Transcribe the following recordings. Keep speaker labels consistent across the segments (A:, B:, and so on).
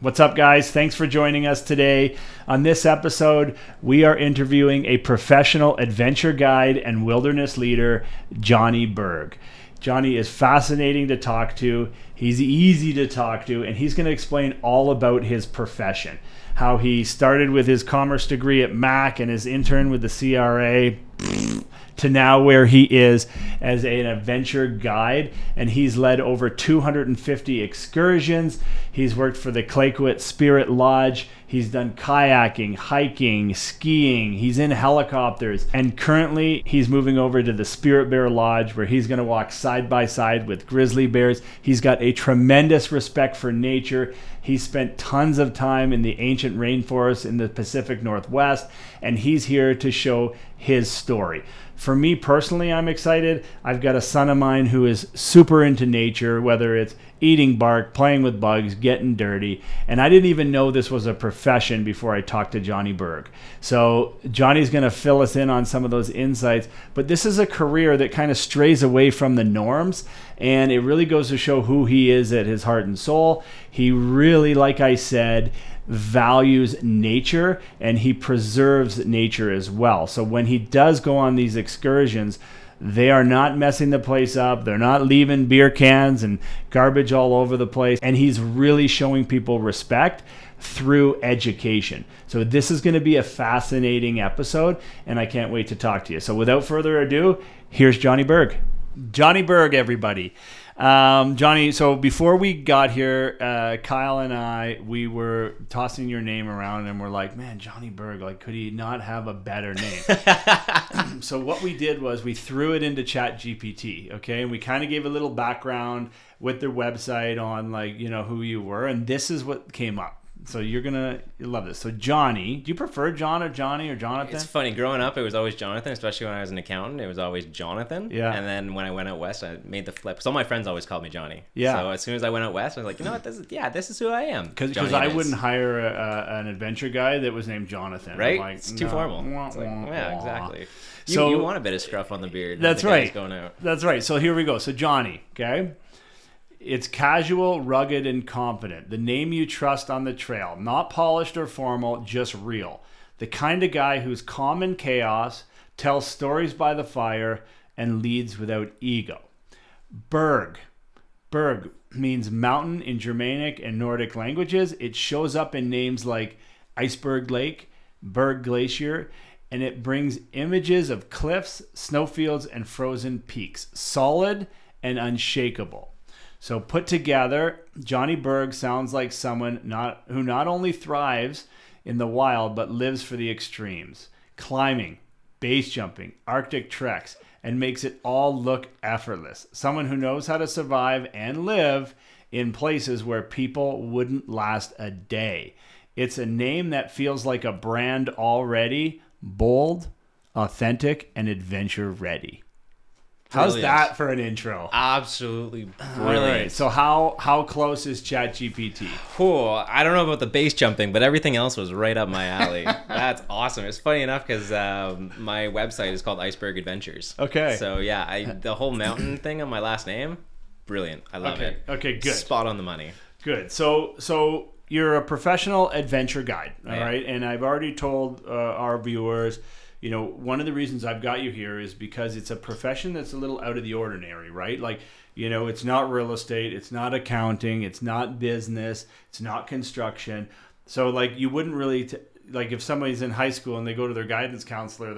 A: What's up, guys? Thanks for joining us today. On this episode, we are interviewing a professional adventure guide and wilderness leader, Johnny Berg. Johnny is fascinating to talk to. He's easy to talk to, and he's going to explain all about his profession. How he started with his commerce degree at Mac and his intern with the CRA to now where he is as an adventure guide, and he's led over 250 excursions. He's worked for the Clayoquot Spirit Lodge. He's done kayaking, hiking, skiing. He's in helicopters, and currently he's moving over to the Spirit Bear Lodge where he's going to walk side by side with grizzly bears. He's got a tremendous respect for nature. He spent tons of time in the ancient rainforests in the Pacific Northwest, and he's here to show his story. For me personally, I'm excited. I've got a son of mine who is super into nature, whether it's eating bark, playing with bugs, getting dirty. And I didn't even know this was a profession before I talked to Johnny Berg. So Johnny's going to fill us in on some of those insights. But this is a career that kind of strays away from the norms. And it really goes to show who he is at his heart and soul. He really, like I said, values nature, and he preserves nature as well. So when he does go on these excursions, they are not messing the place up. They're not leaving beer cans and garbage all over the place. And he's really showing people respect through education. So this is going to be a fascinating episode, and I can't wait to talk to you. So without further ado, here's Johnny Berg. Johnny Berg, everybody. Johnny, so before we got here, Kyle and I, we were tossing your name around and we're like, man, Johnny Berg, like, could he not have a better name? So what we did was we threw it into ChatGPT, okay? And we kind of gave a little background with their website on, like, you know, who you were. And this is what came up. So you're going to love this. So Johnny, do you prefer John or Johnny or Jonathan?
B: It's funny. Growing up, it was always Jonathan, especially when I was an accountant. It was always Jonathan.
A: Yeah.
B: And then when I went out west, I made the flip. So all my friends always called me Johnny.
A: Yeah.
B: So as soon as I went out west, I was like, you know what? This is who I am.
A: Because I wouldn't hire an adventure guy that was named Jonathan.
B: Right?
A: Like,
B: it's too formal. It's like, yeah, exactly.
A: So,
B: you want a bit of scruff on the beard.
A: That's right.
B: Going out.
A: That's right. So here we go. So Johnny, okay? It's casual, rugged, and confident. The name you trust on the trail. Not polished or formal, just real. The kind of guy who's calm in chaos, tells stories by the fire, and leads without ego. Berg. Berg means mountain in Germanic and Nordic languages. It shows up in names like Iceberg Lake, Berg Glacier, and it brings images of cliffs, snowfields, and frozen peaks. Solid and unshakable. So put together, Johnny Berg sounds like someone who not only thrives in the wild, but lives for the extremes. Climbing, base jumping, Arctic treks, and makes it all look effortless. Someone who knows how to survive and live in places where people wouldn't last a day. It's a name that feels like a brand already, bold, authentic, and adventure ready. How's that for an intro?
B: Absolutely brilliant.
A: All right. So how close is ChatGPT?
B: Cool. I don't know about the base jumping, but everything else was right up my alley. That's awesome. It's funny enough because my website is called Iceberg Adventures.
A: Okay.
B: So yeah, the whole mountain thing on my last name, brilliant. I love it.
A: Okay, good.
B: Spot on the money.
A: Good. So you're a professional adventure guide, all right? And I've already told our viewers, you know, one of the reasons I've got you here is because it's a profession that's a little out of the ordinary, right? Like, you know, it's not real estate, it's not accounting, it's not business, it's not construction. So, like, you wouldn't really, like, if somebody's in high school and they go to their guidance counselor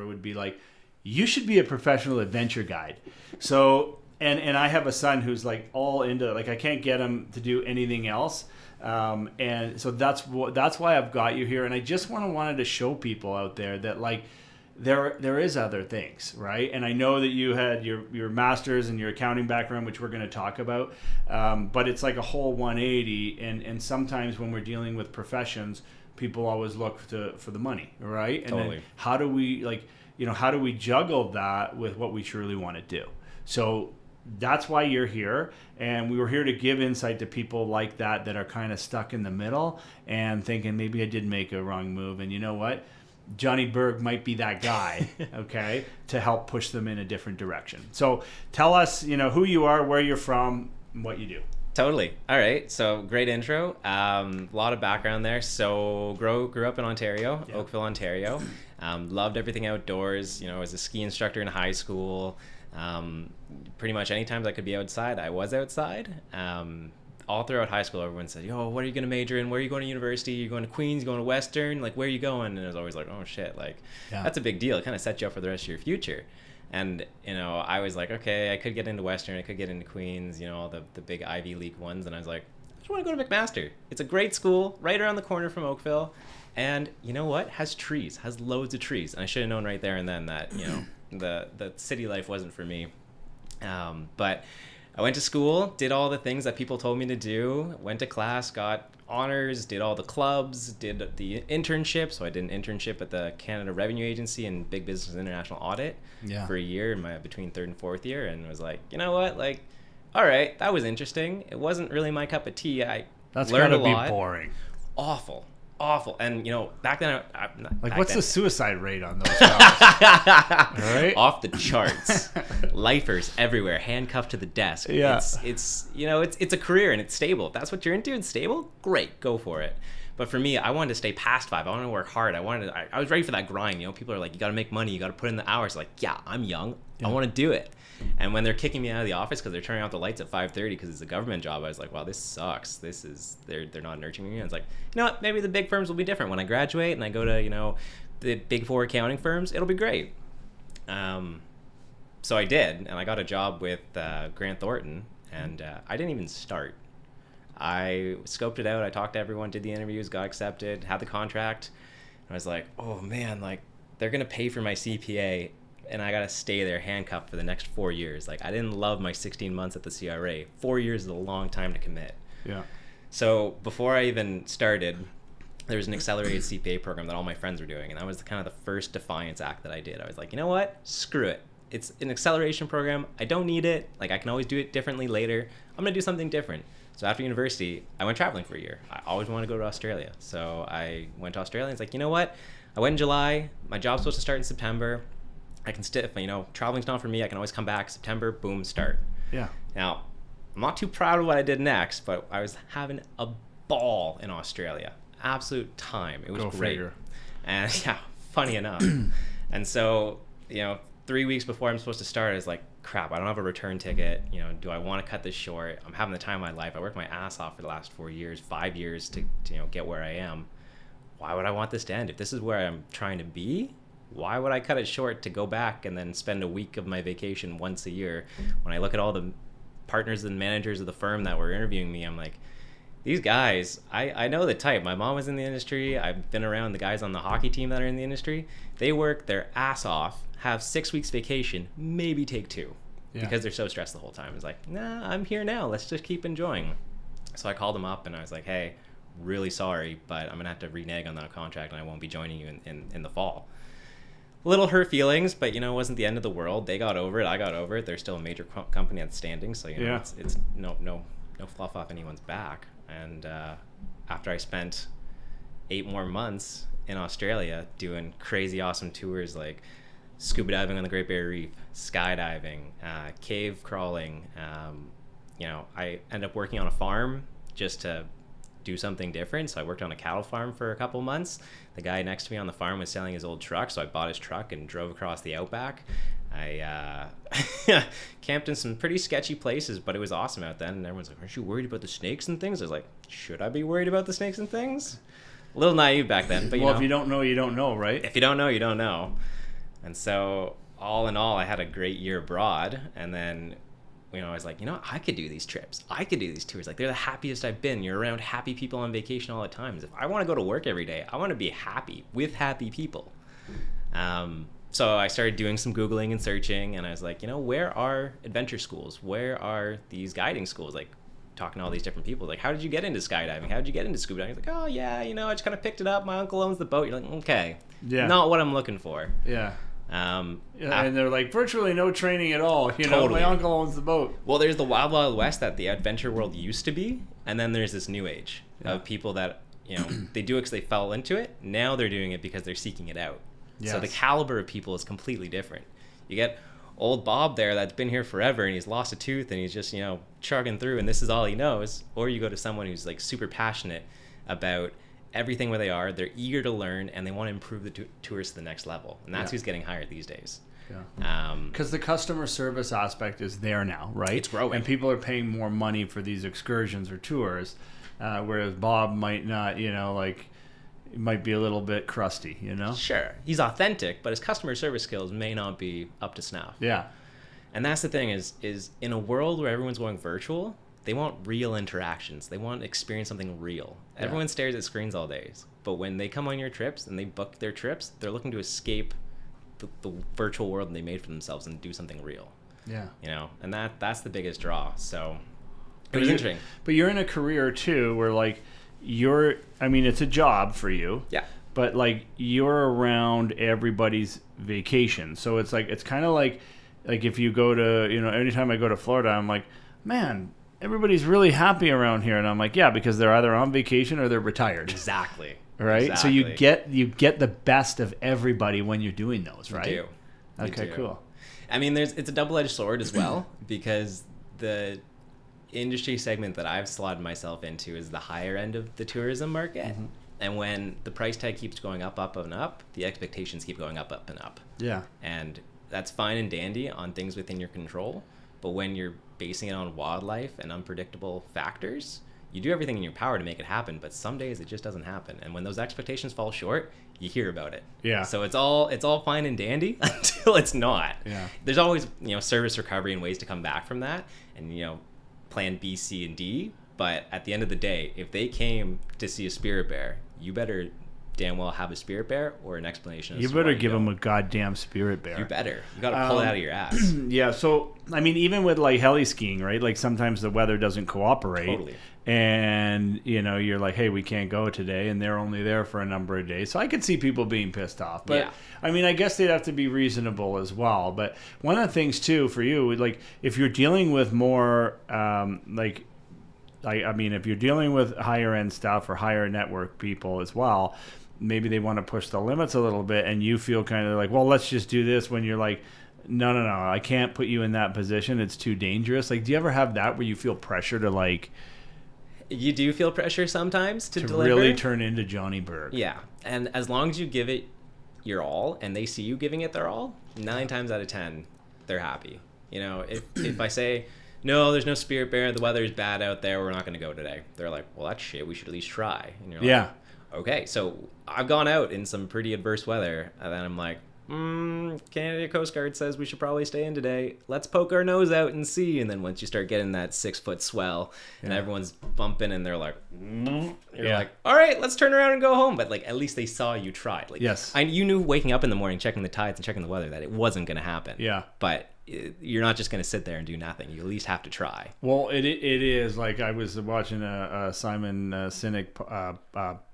A: would be like, you should be a professional adventure guide. So, and I have a son who's, like, all into, like, I can't get him to do anything else. And so that's why I've got you here, and I just wanted to show people out there that, like, there is other things, right? And I know that you had your master's and your accounting background, which we're going to talk about, but it's like a whole 180. And sometimes when we're dealing with professions, people always look for the money, right? And
B: totally.
A: Then how do we juggle that with what we truly want to do? So that's why you're here, and we were here to give insight to people like that are kind of stuck in the middle and thinking maybe I did make a wrong move, and you know what? Johnny Berg might be that guy, okay, to help push them in a different direction. So tell us, who you are, where you're from, and what you do.
B: Totally. All right. So great intro. A lot of background there. So grew up in Ontario,
A: Yeah.
B: Oakville, Ontario. Loved everything outdoors. I was a ski instructor in high school. Pretty much any times I could be outside, I was outside. All throughout high school, everyone said, "Yo, what are you going to major in? Where are you going to university? You're going to Queens, going to Western? Like, where are you going?" And I was always like, "Oh shit, like, that's a big deal. It kind of sets you up for the rest of your future." And, I was like, okay, I could get into Western, I could get into Queens, all the big Ivy League ones. And I was like, I just want to go to McMaster. It's a great school, right around the corner from Oakville. And you know what? Has trees, has loads of trees. And I should have known right there and then that, the city life wasn't for me. But I went to school, did all the things that people told me to do, went to class, got honors, did all the clubs, did the internship. So I did an internship at the Canada Revenue Agency in Big Business and International Audit for a year in between third and fourth year, and was like, you know what, like, all right, that was interesting. It wasn't really my cup of tea.
A: That's
B: learned
A: gotta
B: a lot.
A: be boring.
B: Awful. And back then,
A: the suicide rate on those guys? All right,
B: off the charts. Lifers everywhere, handcuffed to the desk.
A: Yeah,
B: it's a career and it's stable. If that's what you're into, it's stable. Great, go for it. But for me, I wanted to stay past 5. I wanted to work hard. I was ready for that grind. People are like, you got to make money. You got to put in the hours. Like, yeah, I'm young. Yeah. I want to do it. And when they're kicking me out of the office because they're turning off the lights at 5:30 because it's a government job, I was like, wow, this sucks. They're not nurturing me. And it's like, you know what? Maybe the big firms will be different. When I graduate and I go to, the big 4 accounting firms, it'll be great. So I did, and I got a job with Grant Thornton, and I didn't even start. I scoped it out. I talked to everyone, did the interviews, got accepted, had the contract. And I was like, oh man, like, they're going to pay for my CPA, and I got to stay there handcuffed for the next 4 years. Like, I didn't love my 16 months at the CRA. 4 years is a long time to commit.
A: Yeah.
B: So before I even started, there was an accelerated CPA program that all my friends were doing, and that was kind of the first defiance act that I did. I was like, you know what? Screw it. It's an acceleration program. I don't need it. Like, I can always do it differently later. I'm going to do something different. So after university, I went traveling for a year. I always wanted to go to Australia. So I went to Australia, and it's like, you know what? I went in July. My job's supposed to start in September. I can traveling's not for me. I can always come back. September, boom, start.
A: Yeah.
B: Now, I'm not too proud of what I did next, but I was having a ball in Australia. Absolute time. It was great. Figure. And yeah, funny enough. And so, 3 weeks before I'm supposed to start, I was like, crap, I don't have a return ticket. Do I want to cut this short? I'm having the time of my life. I worked my ass off for the last 4 years, 5 years to get where I am. Why would I want this to end? If this is where I'm trying to be, why would I cut it short to go back and then spend a week of my vacation once a year? When I look at all the partners and managers of the firm that were interviewing me, I'm like, these guys, I know the type. My mom was in the industry. I've been around the guys on the hockey team that are in the industry. They work their ass off, have 6 weeks vacation, maybe take 2, because they're so stressed the whole time. It's like, nah, I'm here now. Let's just keep enjoying. So I called them up and I was like, hey, really sorry, but I'm going to have to renege on that contract and I won't be joining you in the fall. Little hurt feelings, but, it wasn't the end of the world. They got over it. I got over it. They're still a major company that's standing. So, it's no fluff off anyone's back. And after I spent 8 more months in Australia doing crazy awesome tours like scuba diving on the Great Barrier Reef, skydiving, cave crawling, I ended up working on a farm just to do something different. So I worked on a cattle farm for a couple months. The guy next to me on the farm was selling his old truck, so I bought his truck and drove across the outback. I camped in some pretty sketchy places, but it was awesome out then. And everyone's like, aren't you worried about the snakes and things? I was like, should I be worried about the snakes and things? A little naive back then, but
A: if you don't know, you don't know, right?
B: If you don't know, you don't know. And so all in all, I had a great year abroad. And then, I was like, I could do these trips. I could do these tours. Like, they're the happiest I've been. You're around happy people on vacation all the time. If I want to go to work every day, I want to be happy with happy people. So I started doing some Googling and searching, and I was like, where are adventure schools? Where are these guiding schools? Like, talking to all these different people. Like, how did you get into skydiving? How did you get into scuba diving? He's like, oh, yeah, I just kind of picked it up. My uncle owns the boat. You're like, okay. Yeah. Not what I'm looking for.
A: Yeah. And they're like, virtually no training at all.
B: Totally.
A: My uncle owns the boat.
B: Well, there's the Wild Wild West that the adventure world used to be, and then there's this new age of people that, they do it because they fell into it. Now they're doing it because they're seeking it out. Yes. So the caliber of people is completely different. You get old Bob there that's been here forever and he's lost a tooth and he's just, you know, chugging through and this is all he knows. Or you go to someone who's like super passionate about everything where they are, they're eager to learn, and they want to improve the tours to the next level. And that's who's getting hired these days.
A: Yeah. Because the customer service aspect is there now, right?
B: It's growing.
A: And people are paying more money for these excursions or tours, whereas Bob might not, you know, like, it might be a little bit crusty, you know?
B: Sure. He's authentic, but his customer service skills may not be up to snuff.
A: Yeah.
B: And that's the thing is in a world where everyone's going virtual, they want real interactions. They want to experience something real. Yeah. Everyone stares at screens all day. But when they come on your trips and they book their trips, they're looking to escape the virtual world they made for themselves and do something real.
A: Yeah.
B: You know, and that's the biggest draw. So it was interesting.
A: But you're in a career too where like it's a job for you.
B: Yeah.
A: But like you're around everybody's vacation. So it's like, it's kind of like if you go to, you know, anytime I go to Florida, I'm like, man, everybody's really happy around here. And I'm like, yeah, because they're either on vacation or they're retired.
B: Exactly.
A: Right?
B: Exactly.
A: So you get the best of everybody when you're doing those, right?
B: You do.
A: Okay, cool.
B: I mean, it's a double-edged sword as well, because the industry segment that I've slotted myself into is the higher end of the tourism market. Mm-hmm. And when the price tag keeps going up, up, and up, the expectations keep going up, up, and up. Yeah. And that's fine and dandy on things within your control. But when you're basing it on wildlife and unpredictable factors, you do everything in your power to make it happen, but some days it just doesn't happen. And when those expectations fall short, you hear about it. Yeah. So it's all fine and dandy until it's not. Yeah. There's always, you know, service recovery and ways to come back from that, and, you know, plan B, C, and D. But at the end of the day, if they came to see a spirit bear, you better damn well have a spirit bear or an explanation.
A: You better give them a goddamn spirit bear.
B: You better. You got to pull it out of your ass.
A: Yeah. So, I mean, even with like heli skiing, right? Like sometimes the weather doesn't cooperate.
B: Totally.
A: And, you know, you're like, hey, we can't go today. And they're only there for a number of days. So I could see people being pissed off. But, yeah. I mean, I guess they'd have to be reasonable as well. But one of the things, too, for you, like if you're dealing with more, if you're dealing with higher end stuff or higher network people as well, maybe they want to push the limits a little bit. And you feel kind of like, well, let's just do this, when you're like, no, I can't put you in that position. It's too dangerous. Like, do you ever have that where you feel pressure to like...
B: You do feel pressure sometimes to deliver.
A: Really turn into Johnny Berg.
B: Yeah. And as long as you give it your all and they see you giving it their all, 9 times out of 10, they're happy. You know, if I say, no, there's no spirit bear, the weather is bad out there, we're not going to go today. They're like, well, that's shit, we should at least try. And you're like, yeah. Okay, so I've gone out in some pretty adverse weather, and then I'm like, Canada Coast Guard says we should probably stay in today. Let's poke our nose out and see. And then once you start getting that 6-foot swell and everyone's bumping and they're like, you're like, all right, let's turn around and go home. But like, at least they saw you tried. Like, yes. You knew waking up in the morning, checking the tides and checking the weather, that it wasn't going to happen. Yeah. But you're not just going to sit there and do nothing. You at least have to try.
A: Well, it is like, I was watching a Simon Sinek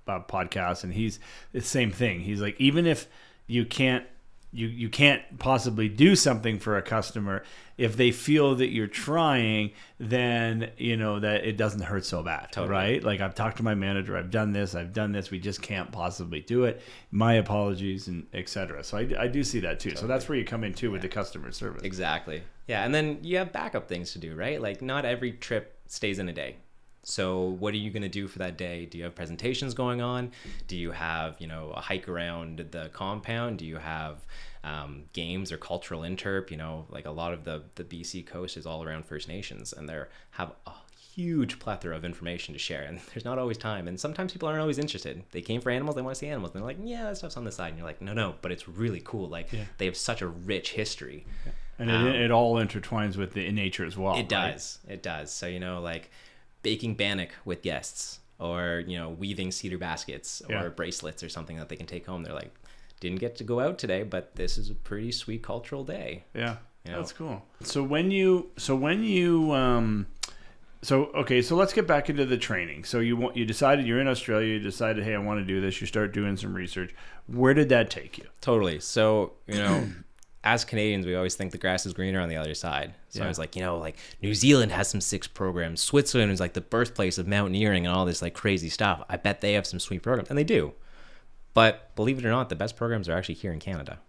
A: podcast, and he's the same thing. He's like, even if you can't possibly do something for a customer, if they feel that you're trying, then you know that it doesn't hurt so bad. Totally. Right? Like, I've talked to my manager, I've done this, we just can't possibly do it. My apologies, and etc. So I do see that too. Totally. So that's where you come in too with the customer service.
B: Exactly. Yeah, and then you have backup things to do, right? Like, not every trip stays in a day. So what are you going to do for that day? Do you have presentations going on? Do you have, you know, a hike around the compound? Do you have games or cultural interp? You know, like a lot of the BC coast is all around First Nations, and they have a huge plethora of information to share, and there's not always time, and sometimes people aren't always interested. They came for animals, they want to see animals, and they're like, yeah, that stuff's on the side, and you're like, no, but it's really cool. Like, they have such a rich history. Yeah.
A: And it all intertwines with the nature as well.
B: It does. So, you know, like baking bannock with guests, or, you know, weaving cedar baskets or bracelets or something that they can take home. They're like, didn't get to go out today, but this is a pretty sweet cultural day.
A: Yeah,
B: you know?
A: That's cool. So let's get back into the training. So you decided, you're in Australia, you decided, hey, I want to do this. You start doing some research. Where did that take you?
B: Totally. So, you know, as Canadians, we always think the grass is greener on the other side. So I was like, you know, like New Zealand has some 6 programs. Switzerland is like the birthplace of mountaineering and all this like crazy stuff. I bet they have some sweet programs. And they do. But believe it or not, the best programs are actually here in Canada.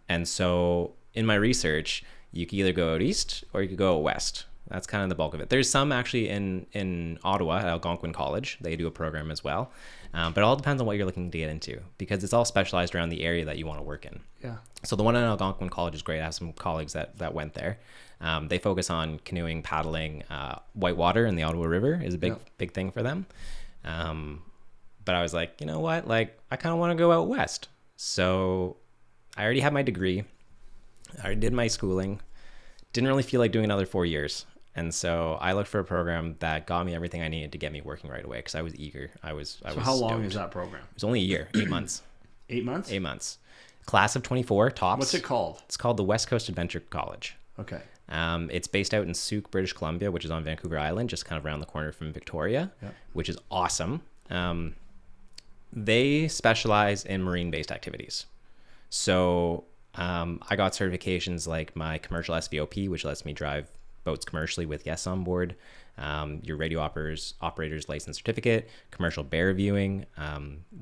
B: And so in my research, You could either go out east or you could go out west. That's kind of the bulk of it. There's some actually in Ottawa at Algonquin College. They do a program as well. But it all depends on what you're looking to get into, because it's all specialized around the area that you want to work in.
A: Yeah.
B: So the one at Algonquin College is great. I have some colleagues that went there. They focus on canoeing, paddling, whitewater in the Ottawa River is a big thing for them. But I was like, you know what? Like, I kind of want to go out west. So I already had my degree. I already did my schooling. Didn't really feel like doing another 4 years. And so I looked for a program that got me everything I needed to get me working right away, because I was eager. I was
A: how long
B: stoked.
A: is that program?
B: It was only a year, 8 months.
A: 8 months?
B: 8 months. Class of 24, tops.
A: What's it called?
B: It's called the Wildcoast Adventure College.
A: Okay.
B: It's based out in Sauk, British Columbia, which is on Vancouver Island, just kind of around the corner from Victoria, which is awesome. They specialize in marine-based activities. So I got certifications like my commercial SVOP, which lets me drive boats commercially with guests on board, your radio operator's license certificate, commercial bear viewing.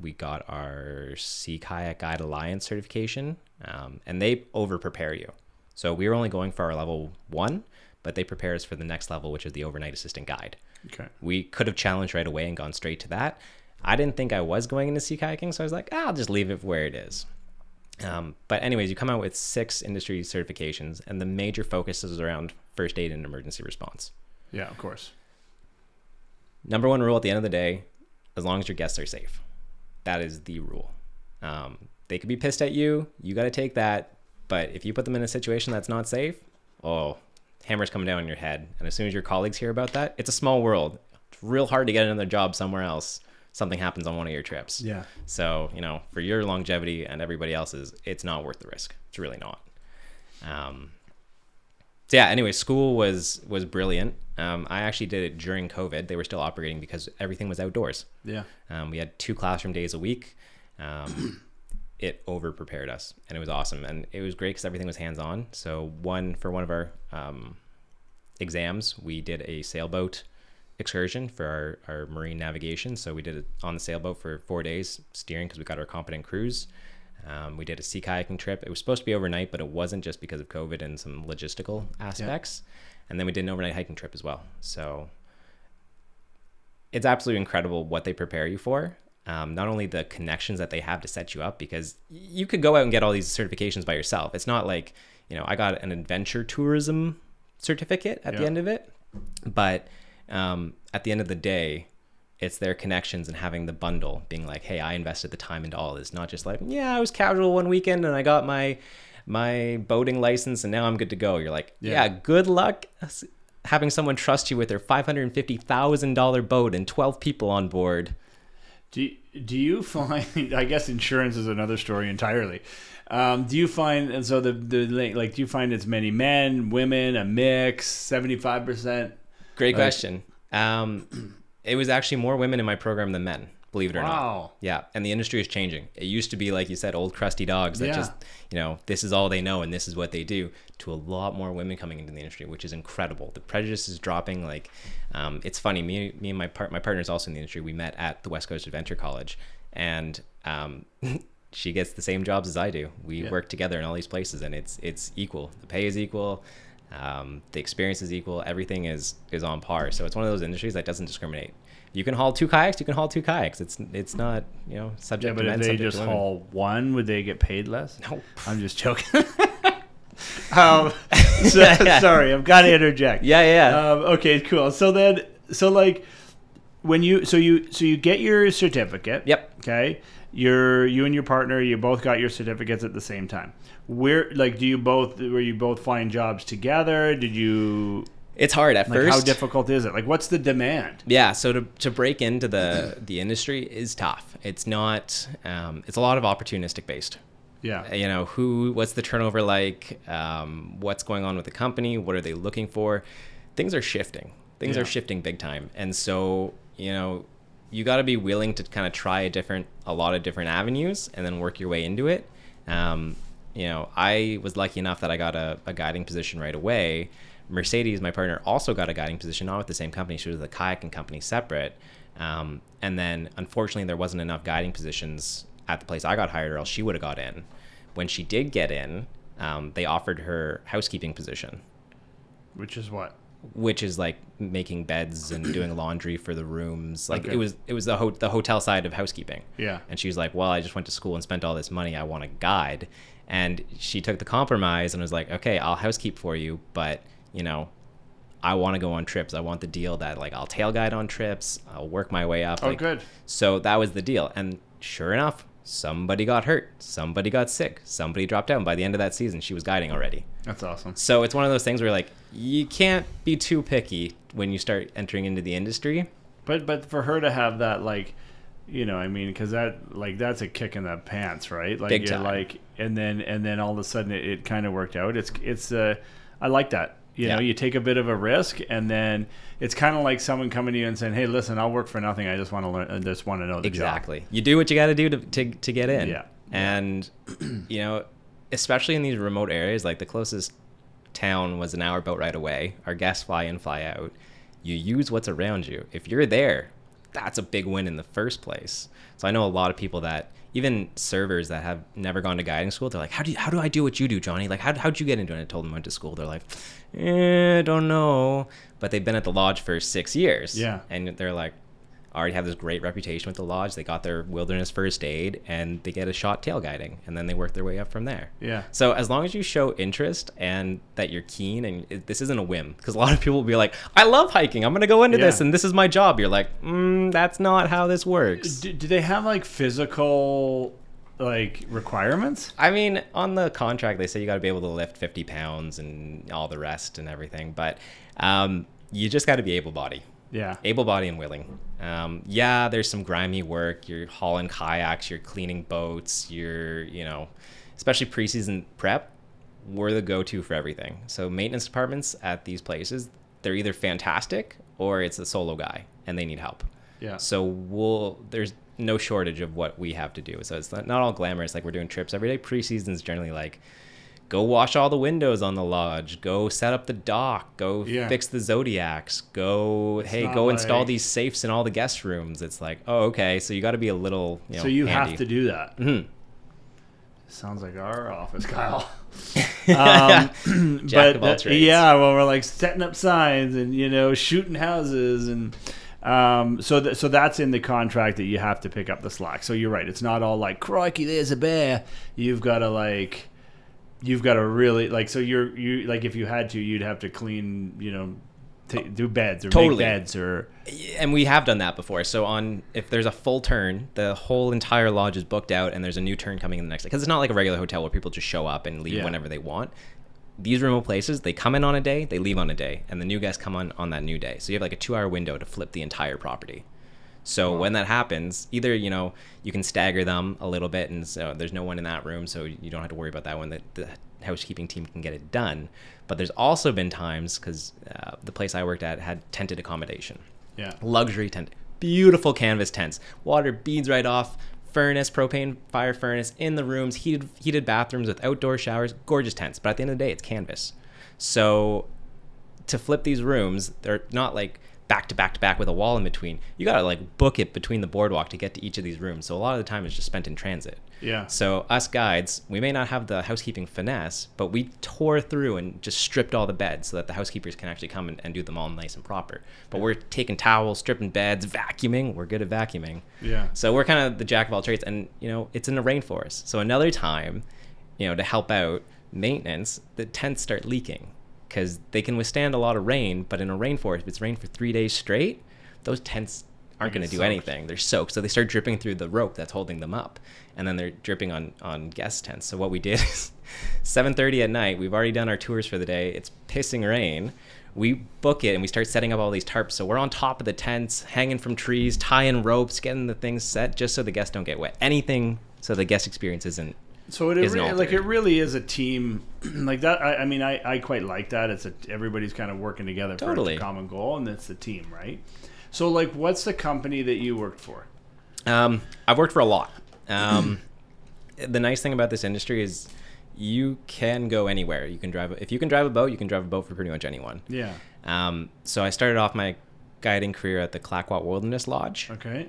B: We got our Sea Kayak Guide Alliance certification, and they over prepare you. So we were only going for our level 1, but they prepare us for the next level, which is the overnight assistant guide.
A: Okay.
B: We could have challenged right away and gone straight to that. I didn't think I was going into sea kayaking, so I was like, I'll just leave it where it is. But anyways, you come out with 6 industry certifications, and the major focus is around first aid and emergency response.
A: Yeah, of course.
B: Number 1 rule at the end of the day, as long as your guests are safe. That is the rule. They could be pissed at you. You got to take that. But if you put them in a situation that's not safe, hammer's coming down on your head. And as soon as your colleagues hear about that, it's a small world. It's real hard to get another job somewhere else. Something happens on one of your trips.
A: Yeah.
B: So, for your longevity and everybody else's, it's not worth the risk. It's really not. So yeah, anyway, school was brilliant. I actually did it during COVID. They were still operating because everything was outdoors. Yeah. We had 2 classroom days a week. It over prepared us, and it was awesome. And it was great because everything was hands-on. So for one of our exams, we did a sailboat excursion for our marine navigation. So we did it on the sailboat for 4 days, steering, because we got our competent crews. We did a sea kayaking trip. It was supposed to be overnight, but it wasn't, just because of COVID and some logistical aspects. Yeah. And then we did an overnight hiking trip as well. So it's absolutely incredible what they prepare you for. Not only the connections that they have to set you up, because you could go out and get all these certifications by yourself. It's not like, I got an adventure tourism certificate at the end of it, but at the end of the day, it's their connections and having the bundle, being like, hey, I invested the time into all this, not just like, I was casual one weekend and I got my boating license and now I'm good to go. You're like, good luck having someone trust you with their $550,000 boat and 12 people on board.
A: Do you find, I guess insurance is another story entirely. Do you find, and so do you find it's many men, women, a mix, 75%?
B: Great question. It was actually more women in my program than men, believe it or not. Yeah. And the industry is changing. It used to be, like you said, old crusty dogs that just, this is all they know and this is what they do, to a lot more women coming into the industry, which is incredible. The prejudice is dropping. Like, it's funny. Me and my partner is also in the industry. We met at the Wildcoast Adventure College, and she gets the same jobs as I do. We work together in all these places, and it's equal. The pay is equal. The experience is equal. Everything is on par. So it's one of those industries that doesn't discriminate. You can haul 2 kayaks. You can haul 2 kayaks. It's not subject to men.
A: But if they just haul one, would they get paid less?
B: No,
A: I'm just joking. Sorry, I've got to interject. Okay, cool. So when you get your certificate.
B: Yep.
A: Okay. You and your partner, you both got your certificates at the same time. Were you both find jobs together?
B: It's hard at first.
A: How difficult is it? What's the demand?
B: Yeah, so to break into the industry is tough. It's not. It's a lot of opportunistic based. Yeah. What's the turnover like? What's going on with the company? What are they looking for? Things are shifting. Things are shifting big time, and so you got to be willing to kind of try a lot of different avenues and then work your way into it. I was lucky enough that I got a guiding position right away. Mercedes, my partner, also got a guiding position, not with the same company. She was with a kayaking company separate. And then, unfortunately, there wasn't enough guiding positions at the place I got hired, or else she would have got in. When she did get in, they offered her housekeeping position.
A: Which is what?
B: Which is like making beds and doing laundry for the rooms. Like
A: Okay.
B: it was the hotel side of housekeeping.
A: Yeah.
B: And she was like, well, I just went to school and spent all this money. I want a guide. And she took the compromise and was like, okay, I'll housekeep for you, but I want to go on trips. I want the deal that like I'll tail guide on trips. I'll work my way up.
A: Oh,
B: like,
A: good.
B: So that was the deal. And sure enough, somebody got hurt. Somebody got sick. Somebody dropped out. And by the end of that season, she was guiding already.
A: That's awesome.
B: So it's one of those things where like you can't be too picky when you start entering into the industry.
A: But for her to have that, like, because that's a kick in the pants, right? Like,
B: Big time.
A: Like, and then all of a sudden it kind of worked out. It's I like that. You take a bit of a risk, and then it's kind of like someone coming to you and saying, "Hey, listen, I'll work for nothing. I just want to learn. I just want to know the
B: Exactly.
A: job."
B: You do what you got to do to get in.
A: Yeah.
B: And especially in these remote areas, like the closest town was an hour boat ride away. Our guests fly in, fly out. You use what's around you. If you're there, that's a big win in the first place. So I know a lot of people that, even servers that have never gone to guiding school, they're like, how do I do what you do, Johnny? Like, how'd you get into it? I told them I went to school. They're like, I don't know. But they've been at the lodge for 6 years.
A: Yeah.
B: And they're like, already have this great reputation with the lodge. They got their wilderness first aid, and they get a shot tail guiding, and then they work their way up from there.
A: Yeah.
B: So as long as you show interest and that you're keen, and this isn't a whim, because a lot of people will be like, I love hiking, I'm going to go into this, and this is my job. You're like, that's not how this works.
A: Do they have like physical like requirements?
B: I mean, on the contract, they say you got to be able to lift 50 pounds and all the rest and everything, but you just got to be able-bodied.
A: Yeah.
B: Able-bodied and willing. There's some grimy work. You're hauling kayaks, you're cleaning boats, you're, especially preseason prep, we're the go-to for everything. So maintenance departments at these places, they're either fantastic or it's a solo guy and they need help.
A: Yeah.
B: So there's no shortage of what we have to do. So it's not all glamorous. Like we're doing trips every day. Preseason is generally like, go wash all the windows on the lodge. Go set up the dock. Go fix the Zodiacs. Go install these safes in all the guest rooms. It's like, oh, okay. So you got to be a little,
A: So you
B: handy.
A: have to do that.
B: Mm-hmm.
A: Sounds like our office, Kyle.
B: Jack of all trades.
A: Yeah, well, we're like setting up signs and shooting houses and so that's in the contract that you have to pick up the slack. So you're right. It's not all like, crikey, there's a bear. You've got to really like, so you like, if you had to, you'd have to clean, do beds or make beds or.
B: And we have done that before. So if there's a full turn, the whole entire lodge is booked out and there's a new turn coming in the next day. Because it's not like a regular hotel where people just show up and leave whenever they want. These remote places, they come in on a day, they leave on a day, and the new guests come on that new day. So you have like a 2-hour window to flip the entire property. So when that happens, either, you can stagger them a little bit, and so there's no one in that room, so you don't have to worry about that when the housekeeping team can get it done. But there's also been times, because the place I worked at had tented accommodation.
A: Yeah.
B: Luxury tent. Beautiful canvas tents. Water beads right off. Furnace, propane fire furnace in the rooms. Heated bathrooms with outdoor showers. Gorgeous tents. But at the end of the day, it's canvas. So to flip these rooms, they're not like back to back to back with a wall in between. You gotta like book it between the boardwalk to get to each of these rooms. So a lot of the time it's just spent in transit.
A: Yeah.
B: So us guides, we may not have the housekeeping finesse, but we tore through and just stripped all the beds so that the housekeepers can actually come and do them all nice and proper. But we're taking towels, stripping beds, vacuuming. We're good at vacuuming.
A: Yeah.
B: So we're kind of the jack of all trades, and it's in the rainforest. So another time, to help out maintenance, the tents start leaking. Because they can withstand a lot of rain, but in a rainforest, if it's rained for 3 days straight, those tents aren't going to do anything. They're soaked. So they start dripping through the rope that's holding them up. And then they're dripping on guest tents. So what we did is 7:30 at night, we've already done our tours for the day. It's pissing rain. We book it and we start setting up all these tarps. So we're on top of the tents, hanging from trees, tying ropes, getting the things set just so the guests don't get wet. Anything so the guest experience isn't.
A: So it really is a team like that. I mean, I quite like that. Everybody's kind of working together for a common goal, and it's a team, right? So like, what's the company that you worked for?
B: I've worked for a lot. The nice thing about this industry is you can go anywhere. If you can drive a boat, you can drive a boat for pretty much anyone.
A: Yeah.
B: So I started off my guiding career at the Clackwat Wilderness Lodge.
A: Okay.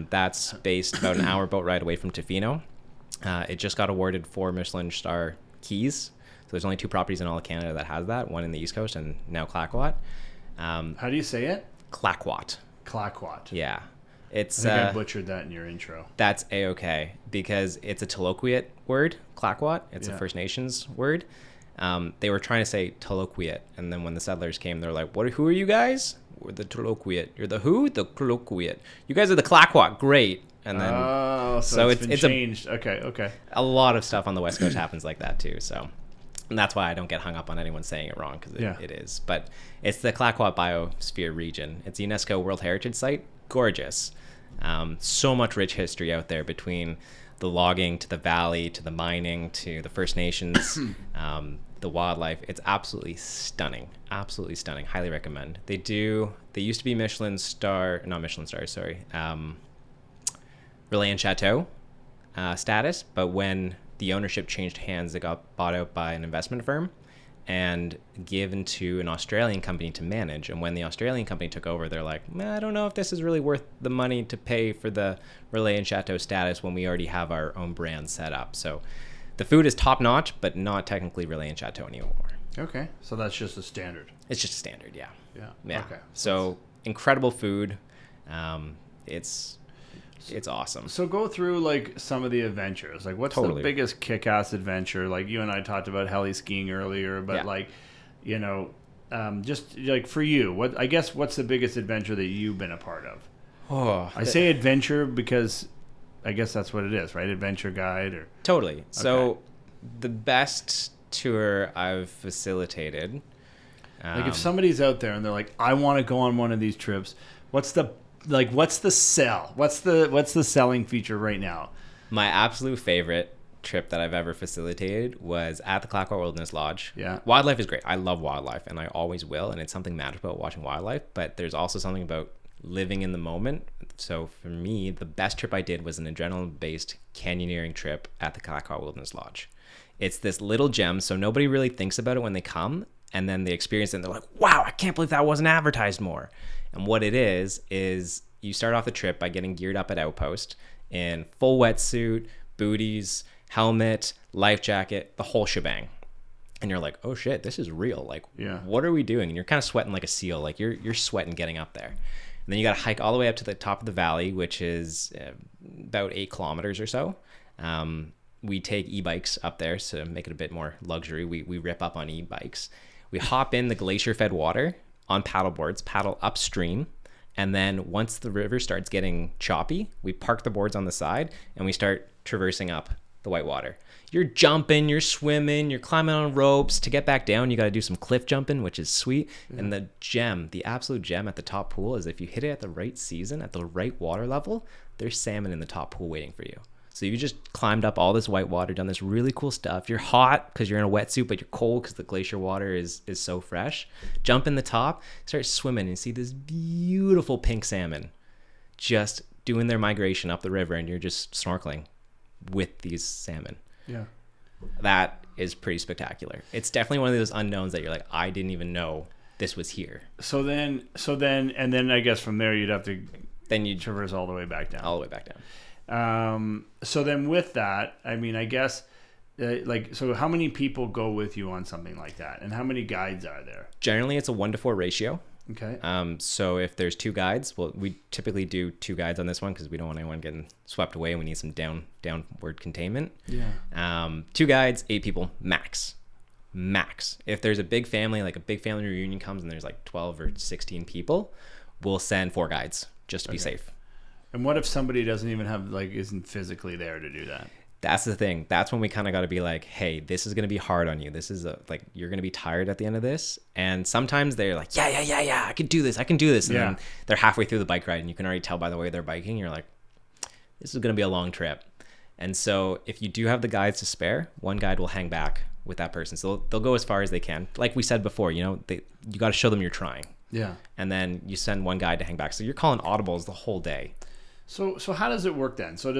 B: That's based about an hour boat ride away from Tofino. It just got awarded 4 Michelin star keys. there's only 2 properties in all of Canada that has that, one in the East Coast and now Clayoquot.
A: How do you say it?
B: Clayoquot.
A: Clayoquot.
B: Yeah. It's,
A: I think I butchered that in your intro.
B: That's A-okay, because it's a Toloquiet word, Clayoquot. It's a First Nations word. They were trying to say Toloquiet, and then when the settlers came, they're like, who are you guys? We're the Toloquiet. You're the who? The Toloquiet. You guys are the Clayoquot. Great. And then
A: so it's been changed. Okay.
B: A lot of stuff on the West Coast happens like that too. So, and that's why I don't get hung up on anyone saying it wrong, because it is. But it's the Clayoquot Biosphere region. It's a UNESCO World Heritage Site. Gorgeous. So much rich history out there, between the logging to the valley to the mining to the First Nations, the wildlife. It's absolutely stunning. Absolutely stunning. Highly recommend. They used to be not Michelin stars, sorry. Relais and Chateau status, but when the ownership changed hands, it got bought out by an investment firm and given to an Australian company to manage. And when the Australian company took over, they're like, I don't know if this is really worth the money to pay for the Relais and Chateau status when we already have our own brand set up. So the food is top notch, but not technically Relais and Chateau anymore.
A: Okay, so that's just a standard.
B: It's just a standard, yeah.
A: Yeah. Okay.
B: So incredible food. It's awesome. So
A: go through like some of the adventures. Like, what's the biggest kick-ass adventure? Like, you and I talked about heli skiing earlier, but just like for you, what's the biggest adventure that you've been a part of? I say adventure because I guess that's what it is, right? Adventure guide or
B: totally. So the best tour I've facilitated.
A: Like, if somebody's out there and they're like, I want to go on one of these trips, what's the sell? What's the selling feature right now?
B: My absolute favorite trip that I've ever facilitated was at the Clayoquot Wilderness Lodge.
A: Yeah.
B: Wildlife is great. I love wildlife, and I always will, and it's something magical about watching wildlife, but there's also something about living in the moment. So for me, the best trip I did was an adrenaline-based canyoneering trip at the Clayoquot Wilderness Lodge. It's this little gem, so nobody really thinks about it when they come, and then they experience it and they're like, wow, I can't believe that wasn't advertised more. And what it is you start off the trip by getting geared up at Outpost in full wetsuit, booties, helmet, life jacket, the whole shebang. And you're like, oh shit, this is real. Like, what are we doing? And you're kind of sweating like a seal. Like, you're sweating getting up there. And then you got to hike all the way up to the top of the valley, which is about 8 kilometers or so. We take e-bikes up there to make it a bit more luxury. We rip up on e-bikes. We hop in the glacier-fed water on paddleboards, paddle upstream, and then once the river starts getting choppy, we park the boards on the side and we start traversing up the white water. You're jumping, you're swimming, you're climbing on ropes. To get back down, you got to do some cliff jumping, which is sweet. And the absolute gem at the top pool is if you hit it at the right season, at the right water level, there's salmon in the top pool waiting for you. So you just climbed up all this white water, done this really cool stuff. You're hot because you're in a wetsuit, but you're cold because the glacier water is so fresh. Jump in the top, start swimming, and see this beautiful pink salmon just doing their migration up the river, and you're just snorkeling with these salmon.
A: Yeah.
B: That is pretty spectacular. It's definitely one of those unknowns that you're like, I didn't even know this was here.
A: So then I guess from there you'd have to traverse all the way back down.
B: All the way back down.
A: So then with that, I mean, I guess, so how many people go with you on something like that? And how many guides are there?
B: Generally, it's a 1-to-4 ratio.
A: Okay.
B: So if there's 2 guides, well, we typically do 2 guides on this one because we don't want anyone getting swept away. We need some downward containment.
A: Yeah.
B: 2 guides, 8 people, max. If there's a big family, like a big family reunion comes and there's like 12 or 16 people, we'll send 4 guides just to be safe.
A: And what if somebody doesn't even have, isn't physically there to do that?
B: That's the thing. That's when we kind of got to be like, hey, this is going to be hard on you. This is you're going to be tired at the end of this. And sometimes they're like, yeah, I can do this. And then they're halfway through the bike ride and you can already tell by the way they're biking. You're like, this is going to be a long trip. And so if you do have the guides to spare, one guide will hang back with that person. So they'll go as far as they can. Like we said before, you got to show them you're trying.
A: Yeah.
B: And then you send one guide to hang back. So you're calling audibles the whole day.
A: So how does it work then? So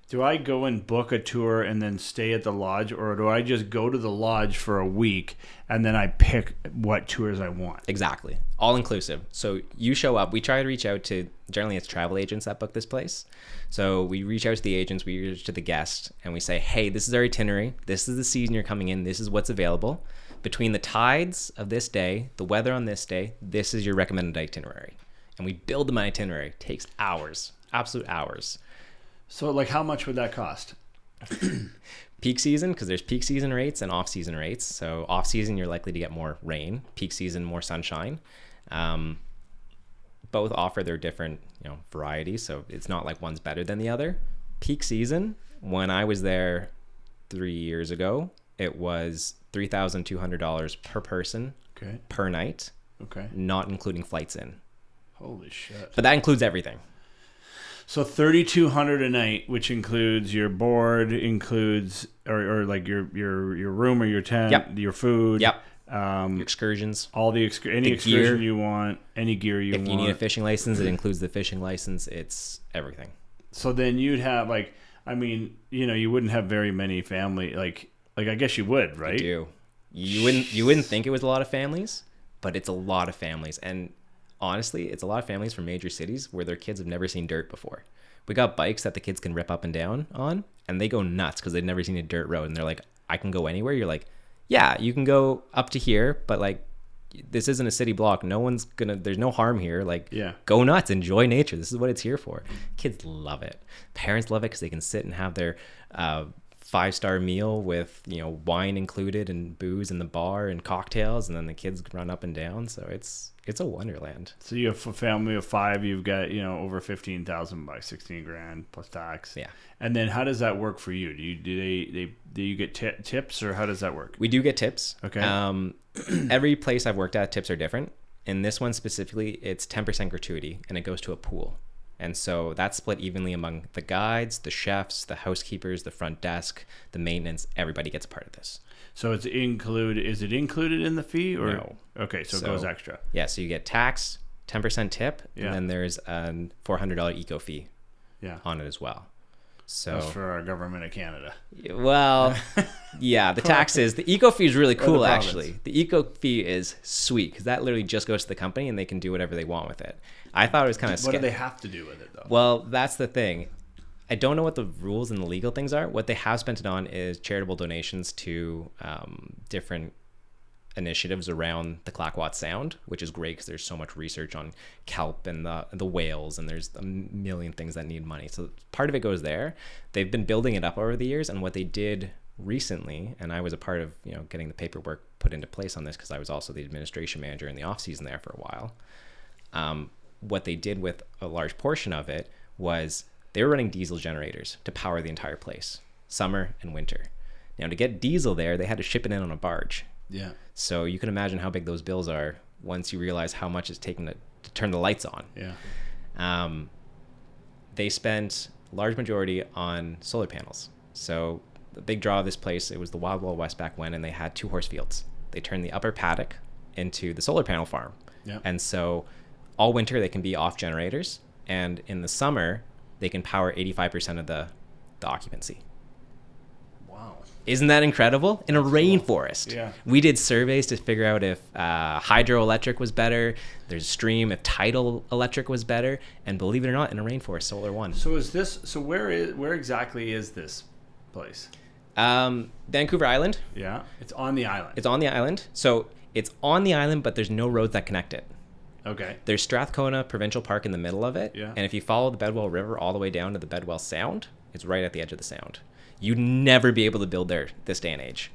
A: do I go and book a tour and then stay at the lodge, or do I just go to the lodge for a week and then I pick what tours I want?
B: Exactly. All inclusive. So you show up. We try to reach out to, generally it's travel agents that book this place. So we reach out to the agents, we reach out to the guest, and we say, hey, this is our itinerary. This is the season you're coming in. This is what's available. Between the tides of this day, the weather on this day, this is your recommended itinerary. And we build them an itinerary. It takes hours, absolute hours.
A: So like how much would that cost?
B: Peak season, because there's peak season rates and off season rates. So off season, you're likely to get more rain. Peak season, more sunshine. Both offer their different, varieties. So it's not like one's better than the other. Peak season, when I was there 3 years ago, it was $3,200 per person per night.
A: Okay.
B: Not including flights in.
A: Holy shit.
B: But that includes everything.
A: So $3,200 a night, which includes your board, includes or like your room or your tent, your food,
B: your excursions,
A: all the any excursion gear you want, any gear you want.
B: If you need a fishing license, it includes the fishing license. It's everything.
A: So then you'd have you wouldn't have very many family like I guess you would, right?
B: You do. You wouldn't think it was a lot of families, but it's a lot of families. And honestly, it's a lot of families from major cities where their kids have never seen dirt before. We got bikes that the kids can rip up and down on, and they go nuts because they've never seen a dirt road. And they're like, I can go anywhere. You're like, yeah, you can go up to here, but like, this isn't a city block. There's no harm here. Like, go nuts, enjoy nature. This is what it's here for. Kids love it. Parents love it because they can sit and have their 5-star meal with wine included and booze in the bar and cocktails, and then the kids run up and down. So it's a wonderland.
A: So you have a family of 5. You've got over 15,000 by 16 grand plus tax.
B: Yeah.
A: And then how does that work for you? Do you get tips, or how does that work?
B: We do get tips.
A: Okay.
B: Every place I've worked at, tips are different. In this one specifically, it's 10% gratuity, and it goes to a pool. And so that's split evenly among the guides, the chefs, the housekeepers, the front desk, the maintenance. Everybody gets a part of this.
A: So is it included in the fee, or
B: no?
A: Okay, so it goes extra.
B: Yeah, so you get tax, 10% tip, and then there's a $400 eco fee on it as well. So
A: that's for our government of Canada.
B: Well, yeah, the taxes, the eco fee is really cool, actually. The eco fee is sweet because that literally just goes to the company and they can do whatever they want with it. I thought it was kind of
A: What do they have to do with it, though?
B: Well, that's the thing. I don't know what the rules and the legal things are. What they have spent it on is charitable donations to different initiatives around the Clayoquot Sound, which is great because there's so much research on kelp and the whales, and there's a million things that need money. So part of it goes there. They've been building it up over the years, and what they did recently, and I was a part of getting the paperwork put into place on this because I was also the administration manager in the off season there for a while. What they did with a large portion of it was they were running diesel generators to power the entire place, summer and winter. Now, to get diesel there, they had to ship it in on a barge.
A: Yeah.
B: So you can imagine how big those bills are once you realize how much it's taking to turn the lights on.
A: Yeah.
B: They spent a large majority on solar panels. So the big draw of this place, it was the Wild Wild West back when, and they had 2 horse fields. They turned the upper paddock into the solar panel farm.
A: Yeah.
B: And so all winter they can be off generators, and in the summer they can power 85% of the occupancy.
A: Wow.
B: Isn't that incredible? In a rainforest.
A: Yeah.
B: We did surveys to figure out if hydroelectric was better, there's a stream, if tidal electric was better, and believe it or not, in a rainforest, solar won.
A: So where exactly is this place?
B: Vancouver Island.
A: Yeah. It's on the island.
B: It's on the island. So it's on the island, but there's no roads that connect it.
A: Okay.
B: There's Strathcona Provincial Park in the middle of it.
A: Yeah.
B: And if you follow the Bedwell River all the way down to the Bedwell Sound, it's right at the edge of the sound. You'd never be able to build there this day and age.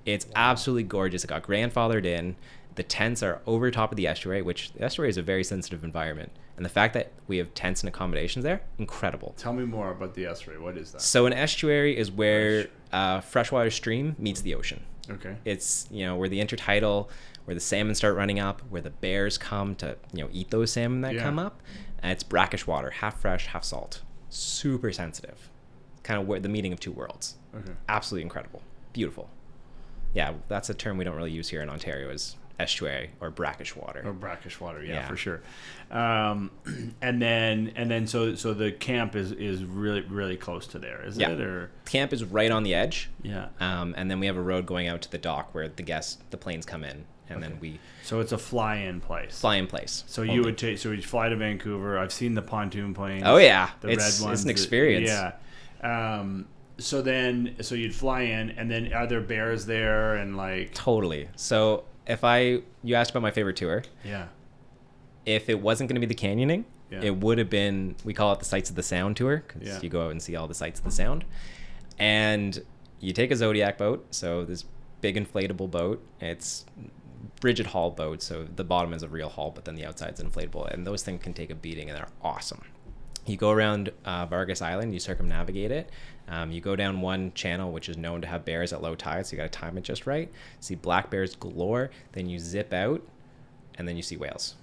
B: It's absolutely gorgeous. It got grandfathered in. The tents are over top of the estuary, which the estuary is a very sensitive environment. And the fact that we have tents and accommodations there, incredible.
A: Tell me more about the estuary. What is that?
B: So an estuary is where a freshwater stream meets the ocean.
A: Okay.
B: It's, where the intertidal, where the salmon start running up, where the bears come to, eat those salmon that come up. And it's brackish water, half fresh, half salt. Super sensitive. Kind of where the meeting of two worlds.
A: Okay.
B: Absolutely incredible. Beautiful. Yeah, that's a term we don't really use here in Ontario, is estuary or brackish water.
A: Yeah, for sure. And then so the camp is really really close to there, is it? Or
B: camp is right on the edge.
A: Yeah.
B: And then we have a road going out to the dock where the planes come in, and then we.
A: So it's a fly-in place.
B: So
A: you would you'd fly to Vancouver. I've seen the pontoon planes.
B: Oh yeah,
A: the red ones.
B: It's an experience.
A: So you'd fly in, and then are there bears there and like?
B: Totally. So you asked about my favorite tour.
A: Yeah.
B: If it wasn't going to be the canyoning, it would have been, we call it the Sights of the Sound tour, because you go out and see all the sights of the sound. And you take a Zodiac boat, so this big inflatable boat. It's rigid hull boat, so the bottom is a real hull, but then the outside's an inflatable, and those things can take a beating, and they're awesome. You go around Vargas Island, you circumnavigate it. You go down one channel, which is known to have bears at low tide, so you got to time it just right. See black bears galore. Then you zip out, and then you see whales.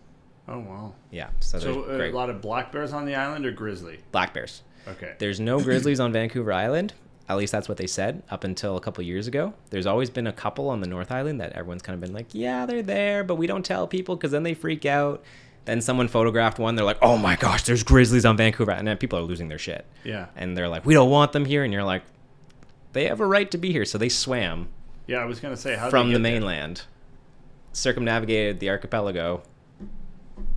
A: Oh, wow.
B: Yeah.
A: So a lot of black bears on the island or grizzly?
B: Black bears.
A: Okay.
B: There's no grizzlies on Vancouver Island. At least that's what they said up until a couple years ago. There's always been a couple on the North Island that everyone's kind of been like, yeah, they're there, but we don't tell people because then they freak out. Then someone photographed one. They're like, oh my gosh, there's grizzlies on Vancouver. And then people are losing their shit.
A: Yeah.
B: And they're like, we don't want them here. And you're like, they have a right to be here. So they swam.
A: Yeah, I was going to say, how
B: from the mainland, circumnavigated the archipelago.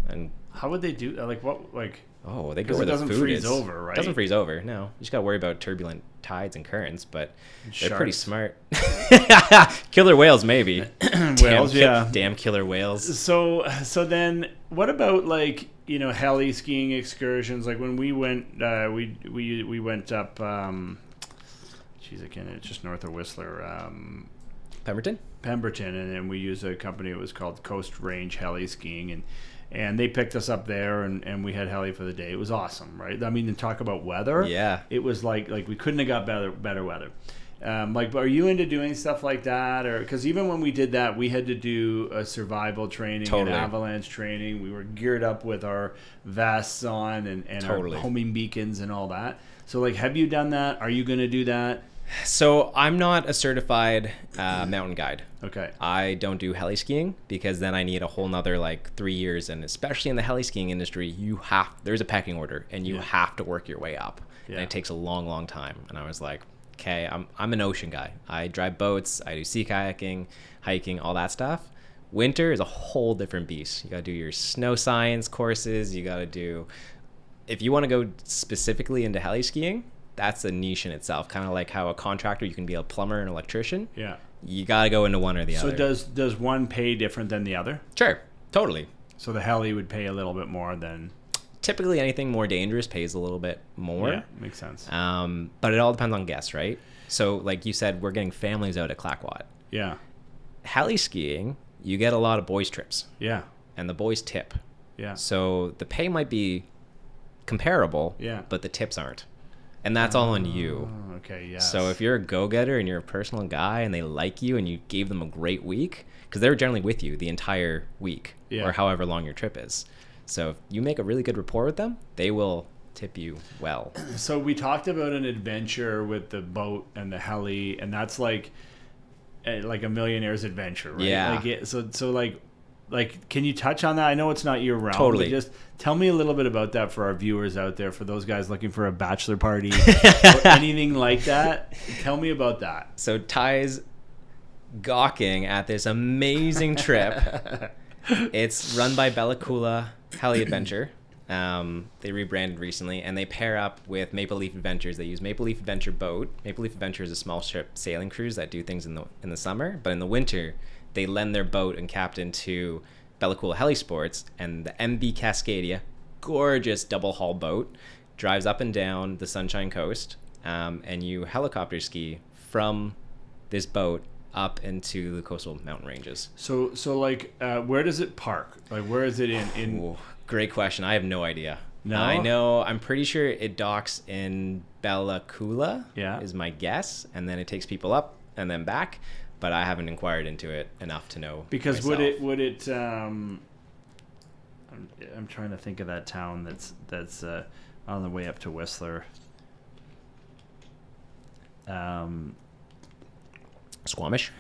B: And
A: how would they do that? Like, what, like...
B: Oh, they go where the food is. It doesn't
A: freeze over, right?
B: It doesn't freeze over, no. You just got to worry about turbulent tides and currents, but they're pretty smart. Killer whales, maybe.
A: Whales,
B: Damn killer whales.
A: So then, what about, like, heli skiing excursions? Like, when we went, we went up, it's just north of Whistler.
B: Pemberton,
A: and then we used a company. It was called Coast Range Heli Skiing, and they picked us up there, and we had heli for the day. It was awesome, right? I mean, to talk about weather, it was like we couldn't have got better weather. Like, are you into doing stuff like that? Or because even when we did that, we had to do a survival training and avalanche training. We were geared up with our vests on and our homing beacons and all that. So, like, have you done that? Are you going to do that?
B: So I'm not a certified mountain guide.
A: Okay.
B: I don't do heli skiing because then I need a whole nother 3 years, and especially in the heli skiing industry, there's a pecking order, and you have to work your way up, and it takes a long time. And I was like, okay, I'm an ocean guy. I drive boats, I do sea kayaking, hiking, all that stuff. Winter is a whole different beast. You got to do your snow science courses. You got to do, if you want to go specifically into heli skiing, that's a niche in itself. Kind of like how a contractor, you can be a plumber and electrician.
A: Yeah.
B: You got to go into one or the other.
A: So does one pay different than the other?
B: Sure. Totally.
A: So the heli would pay a little bit more than...
B: Typically anything more dangerous pays a little bit more.
A: Yeah, makes sense.
B: But it all depends on guests, right? So like you said, we're getting families out at Clayoquot.
A: Yeah.
B: Heli skiing, you get a lot of boys trips.
A: Yeah.
B: And the boys tip.
A: Yeah.
B: So the pay might be comparable, but the tips aren't. And that's all on you.
A: Okay, yes.
B: So if you're a go-getter and you're a personal guy and they like you and you gave them a great week, because they're generally with you the entire week or however long your trip is. So if you make a really good rapport with them, they will tip you well.
A: So we talked about an adventure with the boat and the heli, and that's like a millionaire's adventure, right?
B: Yeah.
A: Like, can you touch on that? I know it's not your realm.
B: Totally.
A: But just tell me a little bit about that for our viewers out there, for those guys looking for a bachelor party or anything like that. Tell me about that.
B: So Ty's gawking at this amazing trip. It's run by Bella Coola Heli Adventure. They rebranded recently, and they pair up with Maple Leaf Adventures. They use Maple Leaf Adventure boat. Maple Leaf Adventure is a small ship sailing cruise that do things in the summer, but in the winter, they lend their boat and captain to Bella Coola Heli Sports, and the MB Cascadia, gorgeous double hull boat, drives up and down the Sunshine Coast, and you helicopter ski from this boat up into the coastal mountain ranges.
A: So where does it park? Like, where is it in?
B: Ooh, great question. I have no idea.
A: No?
B: I know. I'm pretty sure it docks in Bella Coola.
A: Yeah.
B: Is my guess, and then it takes people up and then back. But I haven't inquired into it enough to know.
A: Because
B: myself.
A: would it? I'm trying to think of that town that's on the way up to Whistler.
B: Squamish.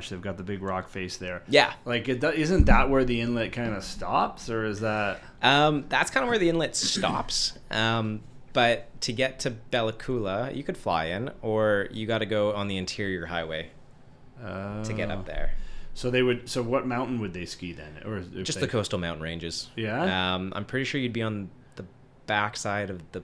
A: They've got the big rock face there.
B: Yeah.
A: Like, isn't that where the inlet kind of stops, or is that?
B: That's kind of where the inlet stops. But to get to Bella Coola, you could fly in, or you got to go on the interior highway to get up there.
A: So what mountain would they ski then, or
B: just the coastal mountain ranges?
A: Yeah.
B: I'm pretty sure you'd be on the backside of the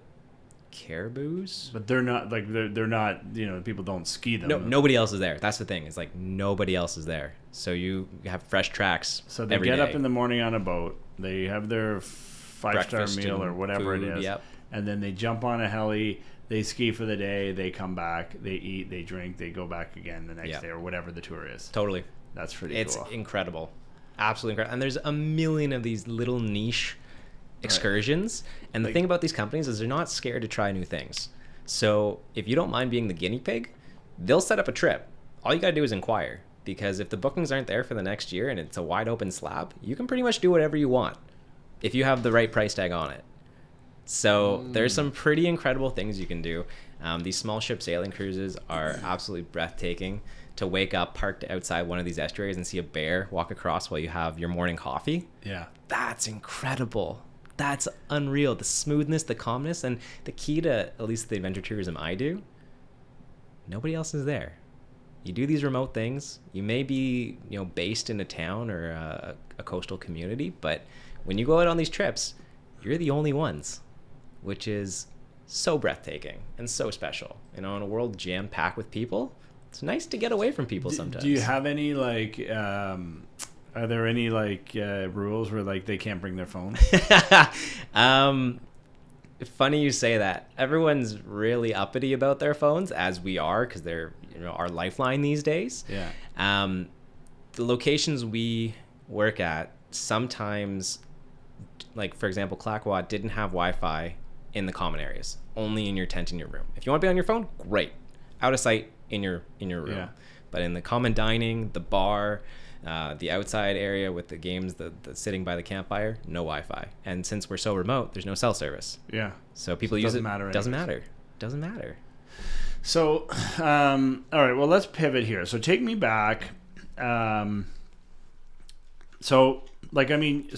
B: Caribous,
A: but they're not like they're not, you know, people don't ski them.
B: No, nobody else is there. That's the thing. It's like nobody else is there, so you have fresh tracks.
A: So they
B: every
A: get
B: day.
A: up in the morning on a boat. They have their 5-star meal or whatever
B: food,
A: it is,
B: yep.
A: And then they jump on a heli. They ski for the day. They come back. They eat. They drink. They go back again the next day or whatever the tour is.
B: Totally,
A: that's pretty.
B: It's
A: cool.
B: incredible, absolutely incredible. And there's a million of these little niche excursions. Right. And the thing about these companies is they're not scared to try new things. So if you don't mind being the guinea pig, they'll set up a trip. All you got to do is inquire, because if the bookings aren't there for the next year and it's a wide open slab, you can pretty much do whatever you want if you have the right price tag on it. So there's some pretty incredible things you can do. These small ship sailing cruises are absolutely breathtaking. To wake up parked outside one of these estuaries and see a bear walk across while you have your morning coffee.
A: Yeah.
B: That's incredible. That's unreal. The smoothness, the calmness, and the key to at least the adventure tourism I do, nobody else is there. You do these remote things. You may be, you know, based in a town or a coastal community, but when you go out on these trips, you're the only ones, which is so breathtaking and so special. You know, in a world jam-packed with people, it's nice to get away from people sometimes.
A: Do you have any, like, are there any, like, rules where, like, they can't bring their phone?
B: Funny you say that. Everyone's really uppity about their phones, as we are, because they're, you know, our lifeline these days.
A: Yeah.
B: The locations we work at, sometimes, like, for example, Clackwatt didn't have Wi-Fi in the common areas, only in your tent in your room. If you want to be on your phone, great. Out of sight in your room. Yeah. But in the common dining, the bar, the outside area with the games, the sitting by the campfire, no Wi-Fi. And since we're so remote, there's no cell service.
A: Yeah.
B: So people use it. Doesn't matter.
A: So, all right. Well, let's pivot here. So take me back. So, like, I mean,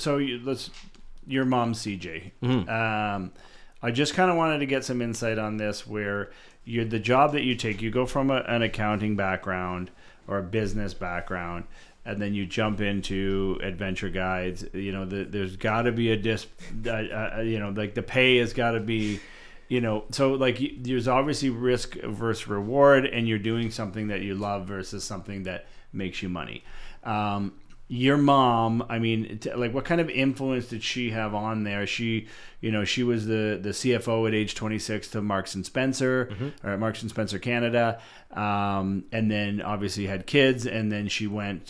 A: your mom's CJ.
B: Mm-hmm.
A: I just kind of wanted to get some insight on this, where the job that you take, you go from an accounting background or a business background, and then you jump into adventure guides. You know, there's got to be you know, like the pay has got to be, you know, so like there's obviously risk versus reward, and you're doing something that you love versus something that makes you money. Your mom, I mean, like, what kind of influence did she have on there? She, you know, she was the CFO at age 26 to Marks and Spencer, or at Marks and Spencer Canada, and then obviously had kids, and then she was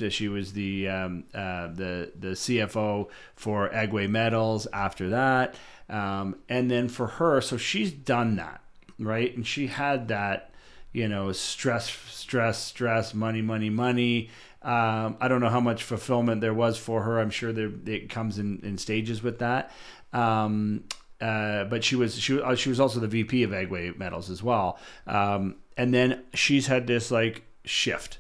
A: the CFO for Agway Metals after that, and then for her, so she's done that, right? And she had that, you know, stress, money. I don't know how much fulfillment there was for her. I'm sure it comes in stages with that. But she was also the VP of Agway Metals as well. And then she's had this, like, shift,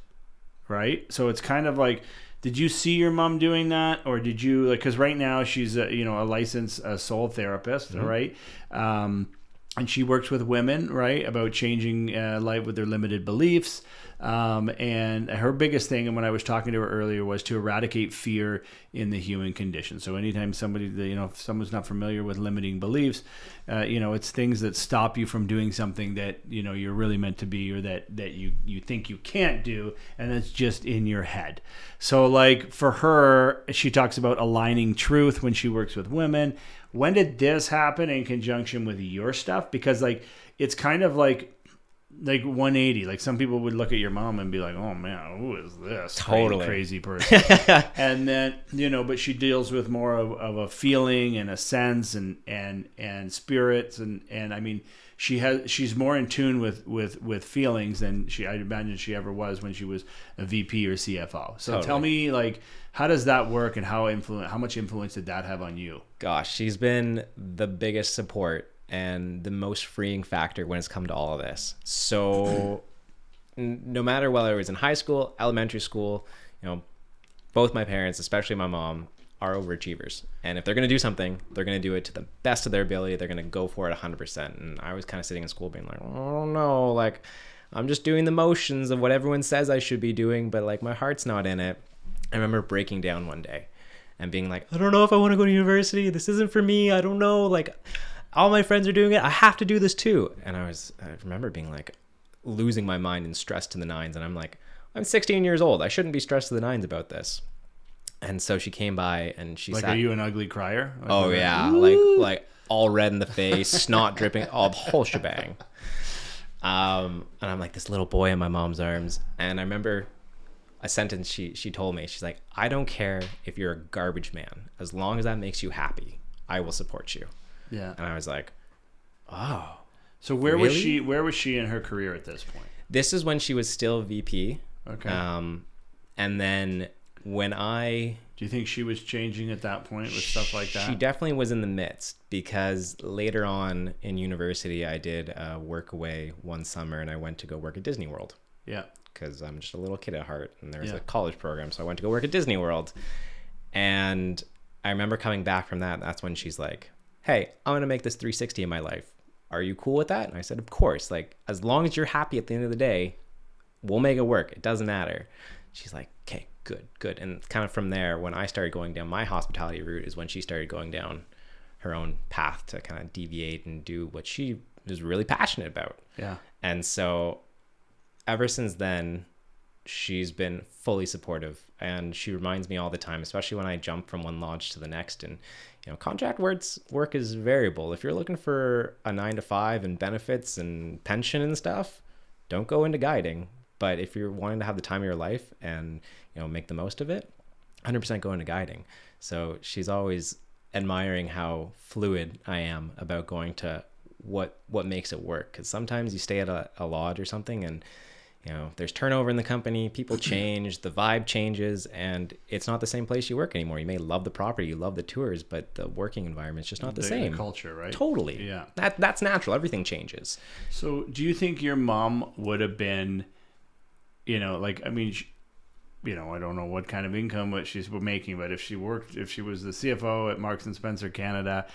A: right? So it's kind of like, did you see your mom doing that, or did you, like, because right now she's a licensed soul therapist, right? And she works with women, right, about changing life with their limited beliefs. And her biggest thing, and when I was talking to her earlier, was to eradicate fear in the human condition. So anytime if someone's not familiar with limiting beliefs, it's things that stop you from doing something that, you know, you're really meant to be, or that you think you can't do, and it's just in your head. So, like, for her, she talks about aligning truth when she works with women. When did this happen in conjunction with your stuff? Because, like, it's kind of like 180. Like, some people would look at your mom and be like, "Oh man, who is this
B: totally
A: crazy person?" And then, you know, but she deals with more of a feeling and a sense and spirits, and I mean, she's more in tune with feelings than I'd imagine she ever was when she was a VP or CFO. So Tell me, like, how does that work, and how much influence did that have on you?
B: Gosh, she's been the biggest support and the most freeing factor when it's come to all of this. So no matter whether it was in high school, elementary school, both my parents, especially my mom, are overachievers. And if they're going to do something, they're going to do it to the best of their ability. They're going to go for it 100%. And I was kind of sitting in school being like, oh no, like I'm just doing the motions of what everyone says I should be doing, but like my heart's not in it. I remember breaking down one day and being like, I don't know if I want to go to university. This isn't for me. I don't know. Like all my friends are doing it. I have to do this too. And I remember being like losing my mind and stressed to the nines. And I'm like, I'm 16 years old. I shouldn't be stressed to the nines about this. And so she came by and she
A: like,
B: sat.
A: Are you an ugly crier? Like,
B: oh yeah, like all red in the face, snot dripping, all the whole shebang. And I'm like this little boy in my mom's arms, and I remember a sentence she told me. She's like, I don't care if you're a garbage man, as long as that makes you happy, I will support you. Yeah. And I was like, oh.
A: So where was she? Where was she in her career at this point?
B: This is when she was still VP.
A: Okay.
B: And then. Do
A: you think she was changing at that point with stuff like that?
B: She definitely was in the midst, because later on in university, I did work away one summer and I went to go work at Disney World. Yeah. Because I'm just a little kid at heart, and there was a college program. So I went to go work at Disney World. And I remember coming back from that. That's when she's like, hey, I'm going to make this 360 in my life. Are you cool with that? And I said, of course. Like, as long as you're happy at the end of the day, we'll make it work. It doesn't matter. She's like, okay, good. And kind of from there, when I started going down my hospitality route, is when she started going down her own path to kind of deviate and do what she was really passionate about. Yeah. And so ever since then, she's been fully supportive, and she reminds me all the time, especially when I jump from one lodge to the next. And contract work is variable. If you're looking for a 9-to-5 and benefits and pension and stuff, don't go into guiding. But if you're wanting to have the time of your life and, make the most of it, 100% go into guiding. So she's always admiring how fluid I am about going to what makes it work. Because sometimes you stay at a lodge or something and, there's turnover in the company, people change, the vibe changes, and it's not the same place you work anymore. You may love the property, you love the tours, but the working environment's just not the same. The
A: culture, right?
B: Totally. Yeah. That's natural. Everything changes.
A: So do you think your mom would have been... I don't know what kind of income what she's making, but if she was the CFO at Marks and Spencer Canada,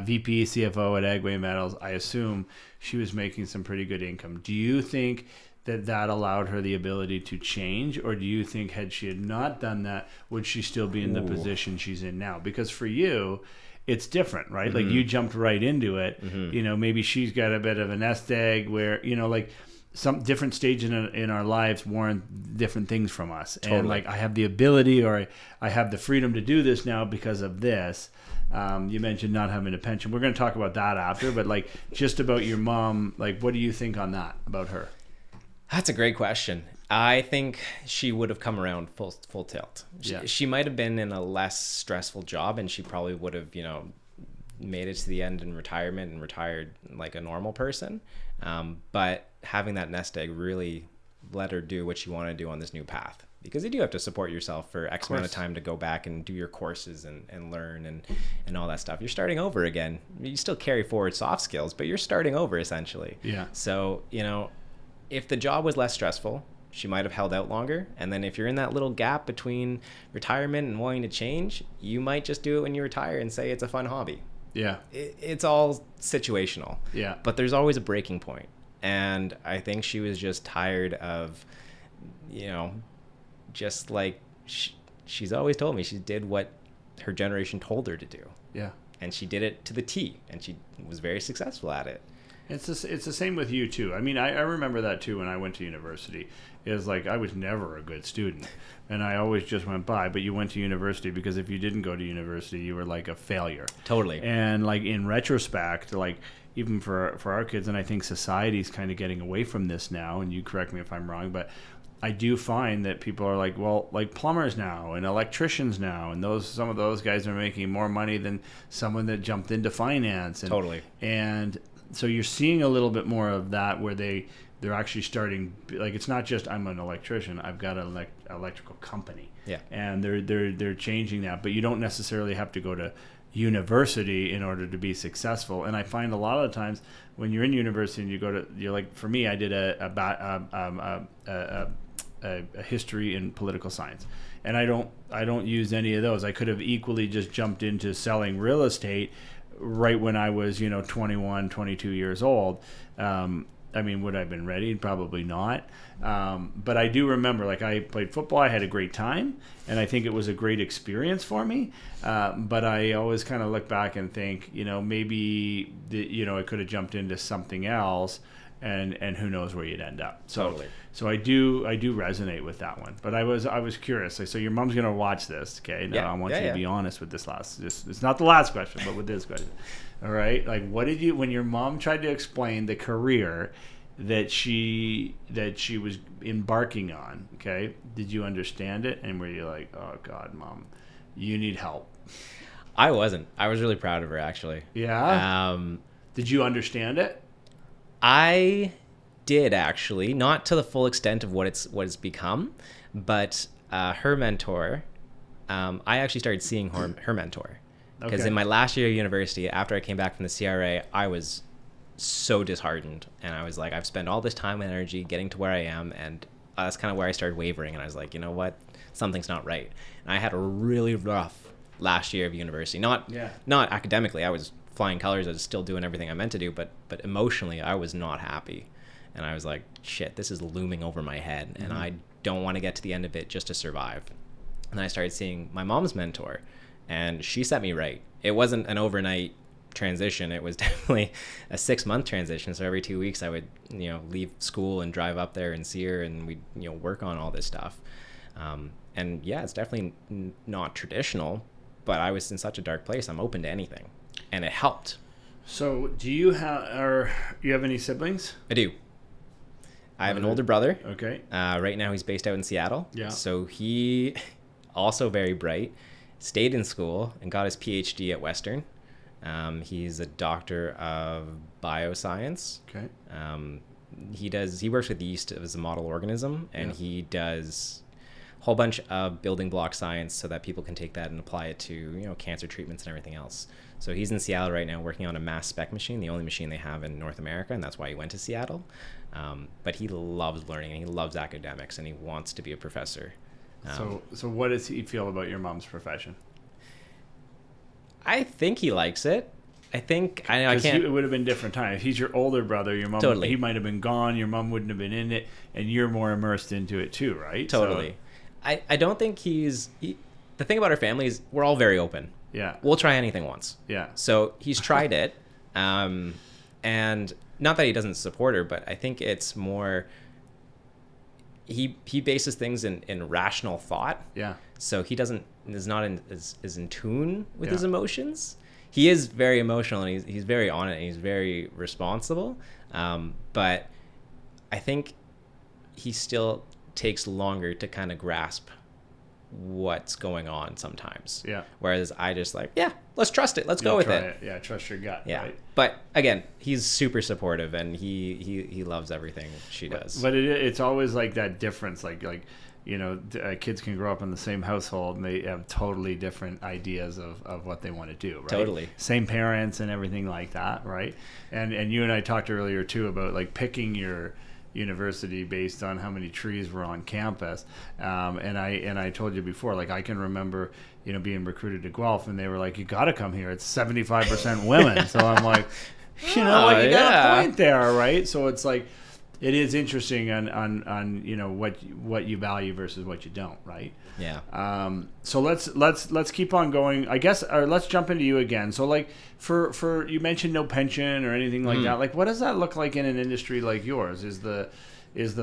A: VP CFO at Agway Metals, I assume she was making some pretty good income. Do you think that allowed her the ability to change, or do you think had she not done that, would she still be in the position she's in now? Because for you, it's different, right? Mm-hmm. Like you jumped right into it. Mm-hmm. Maybe she's got a bit of a nest egg where, some different stage in our lives warrant different things from us. Totally. And I have the ability, or I have the freedom to do this now because of this. You mentioned not having a pension. We're going to talk about that after, but just about your mom, what do you think on that, about her?
B: That's a great question. I think she would have come around full tilt. She might have been in a less stressful job, and she probably would have, made it to the end in retirement and retired like a normal person. But having that nest egg really let her do what she wanted to do on this new path, because you do have to support yourself for X amount of time to go back and do your courses and learn and all that stuff. You're starting over again. You still carry forward soft skills, but you're starting over essentially. Yeah. So, if the job was less stressful, she might have held out longer. And then if you're in that little gap between retirement and wanting to change, you might just do it when you retire and say it's a fun hobby. Yeah. It's all situational. Yeah. But there's always a breaking point. And I think she was just tired of, just like she's always told me, she did what her generation told her to do. Yeah. And she did it to the T, and she was very successful at it.
A: It's the same with you too. I mean, I remember that too when I went to university. It was I was never a good student, and I always just went by. But you went to university because if you didn't go to university, you were a failure. Totally. And in retrospect, even for our kids, and I think society's kind of getting away from this now. And you correct me if I'm wrong, but I do find that people are plumbers now and electricians now, and some of those guys are making more money than someone that jumped into finance. And, totally. And so you're seeing a little bit more of that where they're actually starting, it's not just I'm an electrician, I've got an electrical company. Yeah. And they're changing that, but you don't necessarily have to go to university in order to be successful. And I find a lot of the times when you're in university and you're like, for me, I did a history in political science, and I don't use any of those. I could have equally just jumped into selling real estate right when I was 21, 22 years old. I mean, would I have been ready? Probably not. But I do remember, like, I played football. I had a great time, and I think it was a great experience for me. But I always kind of look back and think, maybe I could have jumped into something else, and who knows where you'd end up. So,
B: Totally.
A: So I do resonate with that one. But I was curious. So your mom's gonna watch this, okay? Now I want you to be honest with this it's not the last question, but with this question. All right. Like, what did you, when your mom tried to explain the career that she was embarking on, okay, did you understand it? And were you like, oh God, Mom, you need help?
B: I wasn't. I was really proud of her, actually.
A: Yeah. Did you understand it?
B: I did, actually, not to the full extent of what it's become, but her mentor, I actually started seeing her mentor. Because in my last year of university, after I came back from the CRA, I was so disheartened. And I was like, I've spent all this time and energy getting to where I am. And that's kind of where I started wavering. And I was like, you know what? Something's not right. And I had a really rough last year of university. Not academically. I was flying colors. I was still doing everything I meant to do. But emotionally, I was not happy. And I was like, shit, this is looming over my head. Mm-hmm. And I don't want to get to the end of it just to survive. And I started seeing my mom's mentor. And she set me right. It wasn't an overnight transition. It was definitely a 6-month transition. So every 2 weeks I would, leave school and drive up there and see her, and we'd, work on all this stuff. And yeah, it's definitely not traditional, but I was in such a dark place. I'm open to anything, and it helped.
A: So do you have any siblings?
B: I do. I have an older brother.
A: Okay.
B: Right now he's based out in Seattle.
A: Yeah.
B: So he also very bright. Stayed in school and got his PhD at Western. He's a doctor of bioscience.
A: Okay.
B: He works with yeast as a model organism, and he does a whole bunch of building block science so that people can take that and apply it to, cancer treatments and everything else. So he's in Seattle right now working on a mass spec machine, the only machine they have in North America, and that's why he went to Seattle. But he loves learning, and he loves academics, and he wants to be a professor.
A: So what does he feel about your mom's profession?
B: I think he likes it. I think I can't.
A: It would have been different time. If he's your older brother, your mom,
B: totally.
A: He might have been gone. Your mom wouldn't have been in it, and you're more immersed into it too, right?
B: Totally. So, I don't think the thing about our family is we're all very open.
A: Yeah.
B: We'll try anything once.
A: Yeah.
B: So he's tried it, and not that he doesn't support her, but I think it's more. He bases things in rational thought.
A: Yeah.
B: So he is not is in tune with his emotions. He is very emotional, and he's very on it, and he's very responsible. But I think he still takes longer to kind of grasp what's going on sometimes.
A: Yeah.
B: Whereas I just like, let's trust it. Let's go with it.
A: Yeah, trust your gut.
B: Yeah.
A: Right?
B: But again, he's super supportive, and he loves everything she does.
A: But it's always like that difference, like kids can grow up in the same household and they have totally different ideas of what they want to do, right?
B: Totally.
A: Same parents and everything like that, right? And you and I talked earlier too about like picking your university based on how many trees were on campus. And I told you before, like I can remember, being recruited to Guelph, and they were like, you got to come here. It's 75% women. So I'm like, you got a point there, right? So it's like, it is interesting on what you value versus what you don't, right?
B: Yeah.
A: So let's keep on going, I guess, or let's jump into you again. So like for you mentioned no pension or anything like that. Like what does that look like in an industry like yours? Is the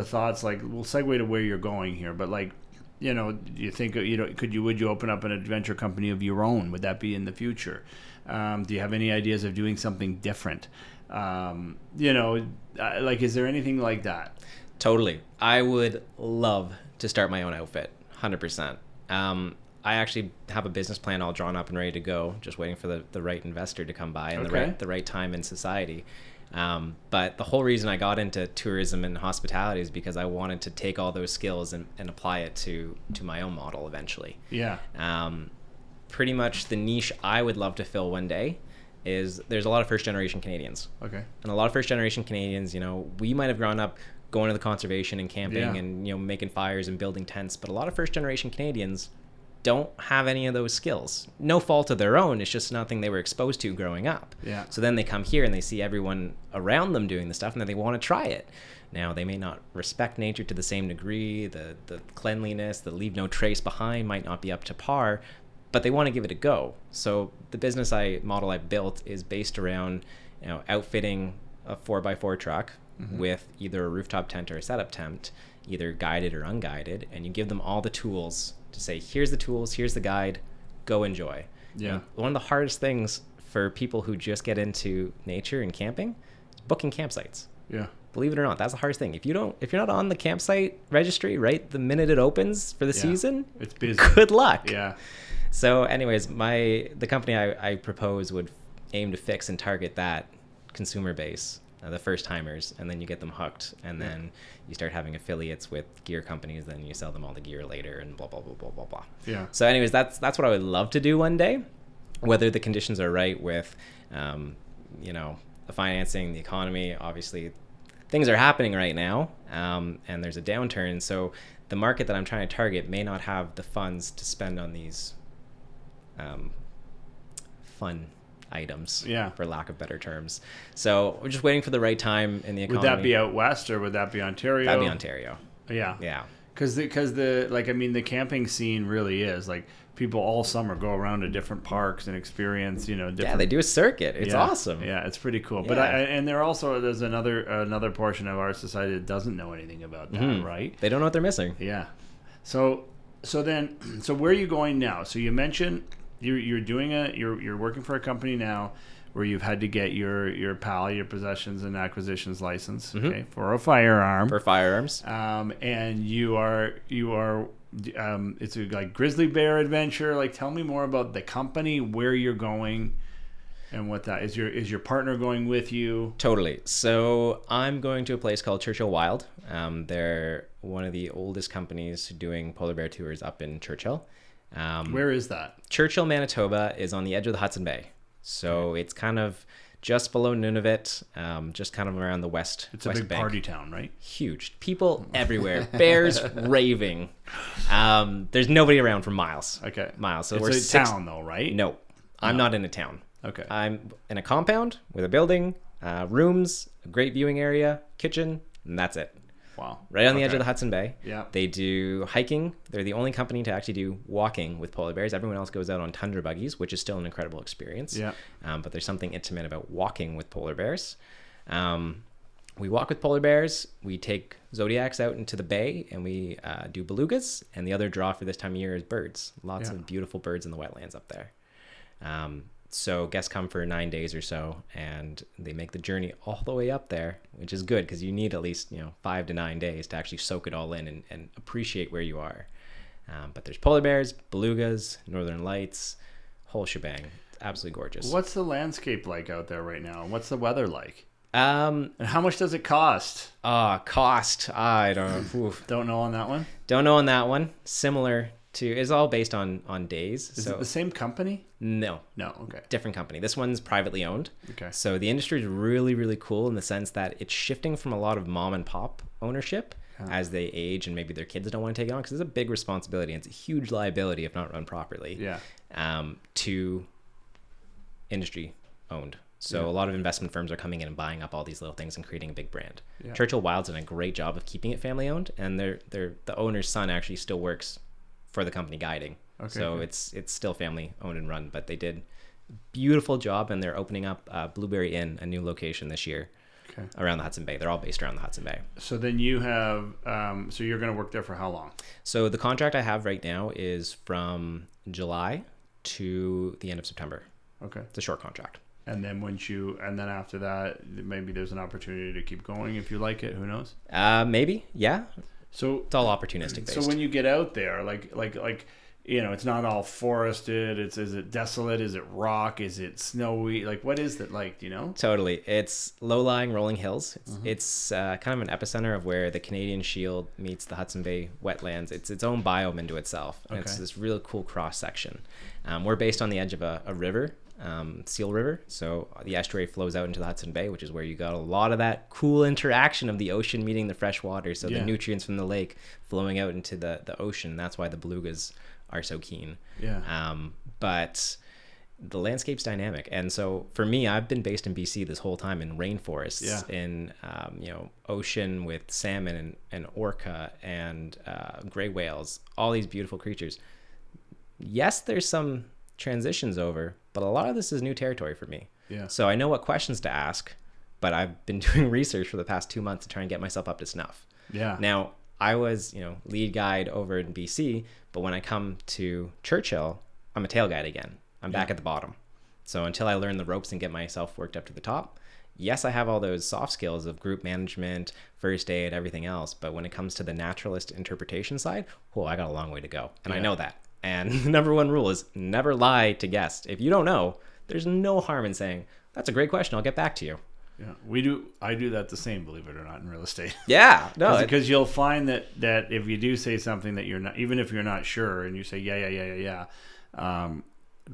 A: thoughts like, we'll segue to where you're going here, but like, do you think, would you open up an adventure company of your own? Would that be in the future? Do you have any ideas of doing something different? Like, is there anything like that?
B: Totally. I would love to start my own outfit, 100%. I actually have a business plan all drawn up and ready to go, just waiting for the right investor to come by and the right time in society. But the whole reason I got into tourism and hospitality is because I wanted to take all those skills and apply it to my own model eventually.
A: Yeah.
B: pretty much the niche I would love to fill one day is there's a lot of first generation Canadians.
A: Okay.
B: And a lot of first generation Canadians, we might have grown up going to the conservation and camping and, making fires and building tents. But a lot of first generation Canadians don't have any of those skills. No fault of their own. It's just nothing they were exposed to growing up.
A: Yeah.
B: So then they come here and they see everyone around them doing the stuff and then they want to try it. Now, they may not respect nature to the same degree. The cleanliness, the leave no trace behind might not be up to par, but they want to give it a go. So the business model I built is based around, outfitting a 4x4 truck with either a rooftop tent or a setup tent, either guided or unguided, and you give them all the tools to say, here's the tools, here's the guide, go enjoy.
A: Yeah.
B: And one of the hardest things for people who just get into nature and camping is booking campsites.
A: Yeah.
B: Believe it or not, that's the hardest thing. If you're not on the campsite registry right the minute it opens for the season,
A: it's busy.
B: Good luck.
A: Yeah.
B: So anyways, the company I propose would aim to fix and target that consumer base, the first timers, and then you get them hooked, and then you start having affiliates with gear companies, then you sell them all the gear later, and blah blah blah blah blah blah.
A: Yeah.
B: So anyways, that's what I would love to do one day, whether the conditions are right with the financing, the economy. Obviously things are happening right now, and there's a downturn, so the market that I'm trying to target may not have the funds to spend on these fun items, for lack of better terms. So we're just waiting for the right time in the economy.
A: Would that be out west or would that be Ontario?
B: That'd be Ontario.
A: Yeah.
B: Yeah.
A: Because the camping scene really is like people all summer go around to different parks and experience, different.
B: Yeah, they do a circuit. It's awesome.
A: Yeah, it's pretty cool.
B: Yeah.
A: But and there's another portion of our society that doesn't know anything about that, right?
B: They don't know what they're missing.
A: Yeah. So where are you going now? So you mentioned you're working for a company now where you've had to get your PAL, your possessions and acquisitions license, okay, for a firearm.
B: For firearms.
A: And you are it's like grizzly bear adventure. Like, tell me more about the company, where you're going, and what that is. Your partner going with you?
B: Totally. So I'm going to a place called Churchill Wild. They're one of the oldest companies doing polar bear tours up in Churchill.
A: Where is that?
B: Churchill, Manitoba is on the edge of the Hudson Bay. So it's kind of just below Nunavut, just kind of around the west.
A: It's a
B: west
A: big
B: bank.
A: party town, right?
B: Huge. People everywhere. Bears raving. There's nobody around for miles.
A: Okay.
B: Miles. So
A: it's a town though, right?
B: No, I'm not in a town.
A: Okay.
B: I'm in a compound with a building, rooms, a great viewing area, kitchen, and that's it.
A: Wow.
B: Right on the edge of the Hudson Bay.
A: Yeah.
B: They do hiking. They're the only company to actually do walking with polar bears. Everyone else goes out on tundra buggies, which is still an incredible experience.
A: Yeah.
B: But there's something intimate about walking with polar bears. We walk with polar bears. We take zodiacs out into the bay, and we do belugas. And the other draw for this time of year is birds. Lots of beautiful birds in the wetlands up there. So guests come for 9 days or so, and they make the journey all the way up there, which is good because you need at least 5 to 9 days to actually soak it all in and appreciate where you are. But there's polar bears, belugas, northern lights, whole shebang. It's absolutely gorgeous.
A: What's the landscape like out there right now? What's the weather like?
B: And
A: how much does it cost?
B: Cost. I don't know.
A: Don't know on that one?
B: Don't know on that one. Similar to, it's all based on days.
A: Is it the same company?
B: No.
A: Okay.
B: Different company. This one's privately owned.
A: Okay.
B: So the industry is really, really cool in the sense that it's shifting from a lot of mom and pop ownership as they age and maybe their kids don't want to take it on, because it's a big responsibility and it's a huge liability if not run properly.
A: Yeah.
B: To industry owned. So a lot of investment firms are coming in and buying up all these little things and creating a big brand. Yeah. Churchill Wild's done a great job of keeping it family owned, and the owner's son actually still works for the company guiding. Okay, so it's still family owned and run, but they did a beautiful job, and they're opening up Blueberry Inn, a new location this year around the Hudson Bay. They're all based around the Hudson Bay. So
A: then you have, so you're going to work there for how long?
B: So the contract I have right now is from July to the end of September.
A: Okay.
B: It's a short contract.
A: And then after that, maybe there's an opportunity to keep going if you like it. Who knows?
B: Maybe. Yeah.
A: So
B: it's all opportunistic based.
A: So when you get out there, like it's not all forested. Is it desolate? Is it rock? Is it snowy? Like, what is it like,
B: Totally. It's low-lying rolling hills. It's kind of an epicenter of where the Canadian Shield meets the Hudson Bay wetlands. It's its own biome into itself. And it's this really cool cross-section. We're based on the edge of a river, Seal River. So the estuary flows out into the Hudson Bay, which is where you got a lot of that cool interaction of the ocean meeting the fresh water. So the nutrients from the lake flowing out into the ocean. That's why the belugas are so keen. But the landscape's dynamic, and so for me, I've been based in BC this whole time in rainforests, in ocean with salmon and orca and gray whales, all these beautiful creatures. Yes, there's some transitions over, but a lot of this is new territory for me. So I know what questions to ask, but I've been doing research for the past 2 months to try and get myself up to snuff. Now, I was, lead guide over in BC, but when I come to Churchill, I'm a tail guide again. I'm back at the bottom. So until I learn the ropes and get myself worked up to the top, yes, I have all those soft skills of group management, first aid, everything else. But when it comes to the naturalist interpretation side, I got a long way to go. And I know that. And the number one rule is never lie to guests. If you don't know, there's no harm in saying, that's a great question, I'll get back to you.
A: I do that the same, believe it or not, in real estate.
B: Because
A: you'll find that if you do say something that you're not, even if you're not sure, and you say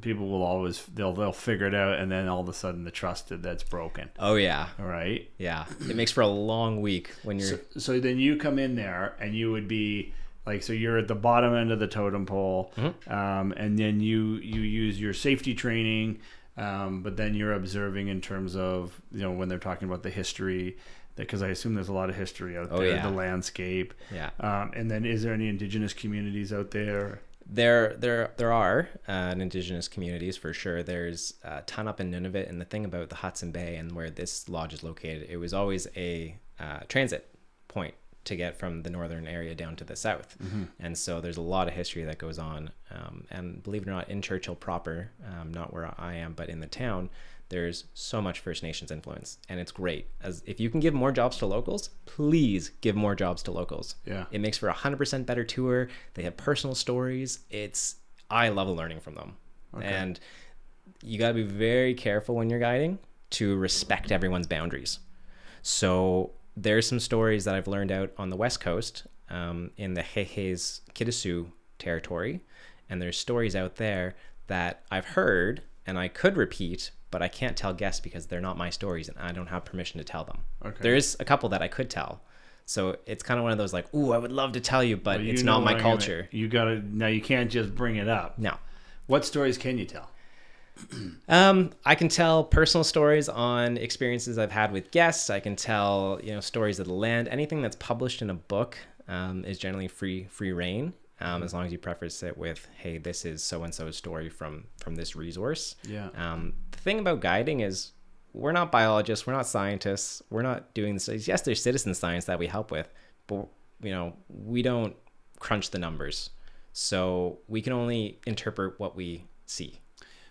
A: people will always they'll figure it out, and then all of a sudden the trust that's broken.
B: Oh yeah.
A: Right.
B: Yeah, it makes for a long week when you're.
A: So then you come in there, and you would be like, so you're at the bottom end of the totem pole, and then you use your safety training. But then you're observing in terms of, when they're talking about the history, because I assume there's a lot of history out there, the landscape. And then is there any indigenous communities out there?
B: There are indigenous communities for sure. There's a ton up in Nunavut, and the thing about the Hudson Bay and where this lodge is located, it was always a transit point to get from the northern area down to the south. And so there's a lot of history that goes on. And believe it or not, in Churchill proper, not where I am, but in the town, there's so much First Nations influence, and it's great. As if you can give more jobs to locals, please give more jobs to locals. It makes for 100% better tour. They have personal stories. I love learning from them. And you got to be very careful when you're guiding to respect everyone's boundaries. So there's some stories that I've learned out on the West Coast, in the Hehe's Kitasoo territory, and there's stories out there that I've heard and I could repeat, but I can't tell guests because they're not my stories and I don't have permission to tell them. There's a couple that I could tell. So it's kind of one of those like, ooh, I would love to tell you, but it's not my culture. Now you can't just bring it up. No. What stories can you tell? I can tell personal stories on experiences I've had with guests. I can tell, stories of the land. Anything that's published in a book is generally free reign, as long as you preface it with, hey, this is so-and-so's story from this resource. The thing about guiding is we're not biologists, we're not scientists, we're not doing this. Yes, there's citizen science that we help with, but we don't crunch the numbers. So we can only interpret what we see.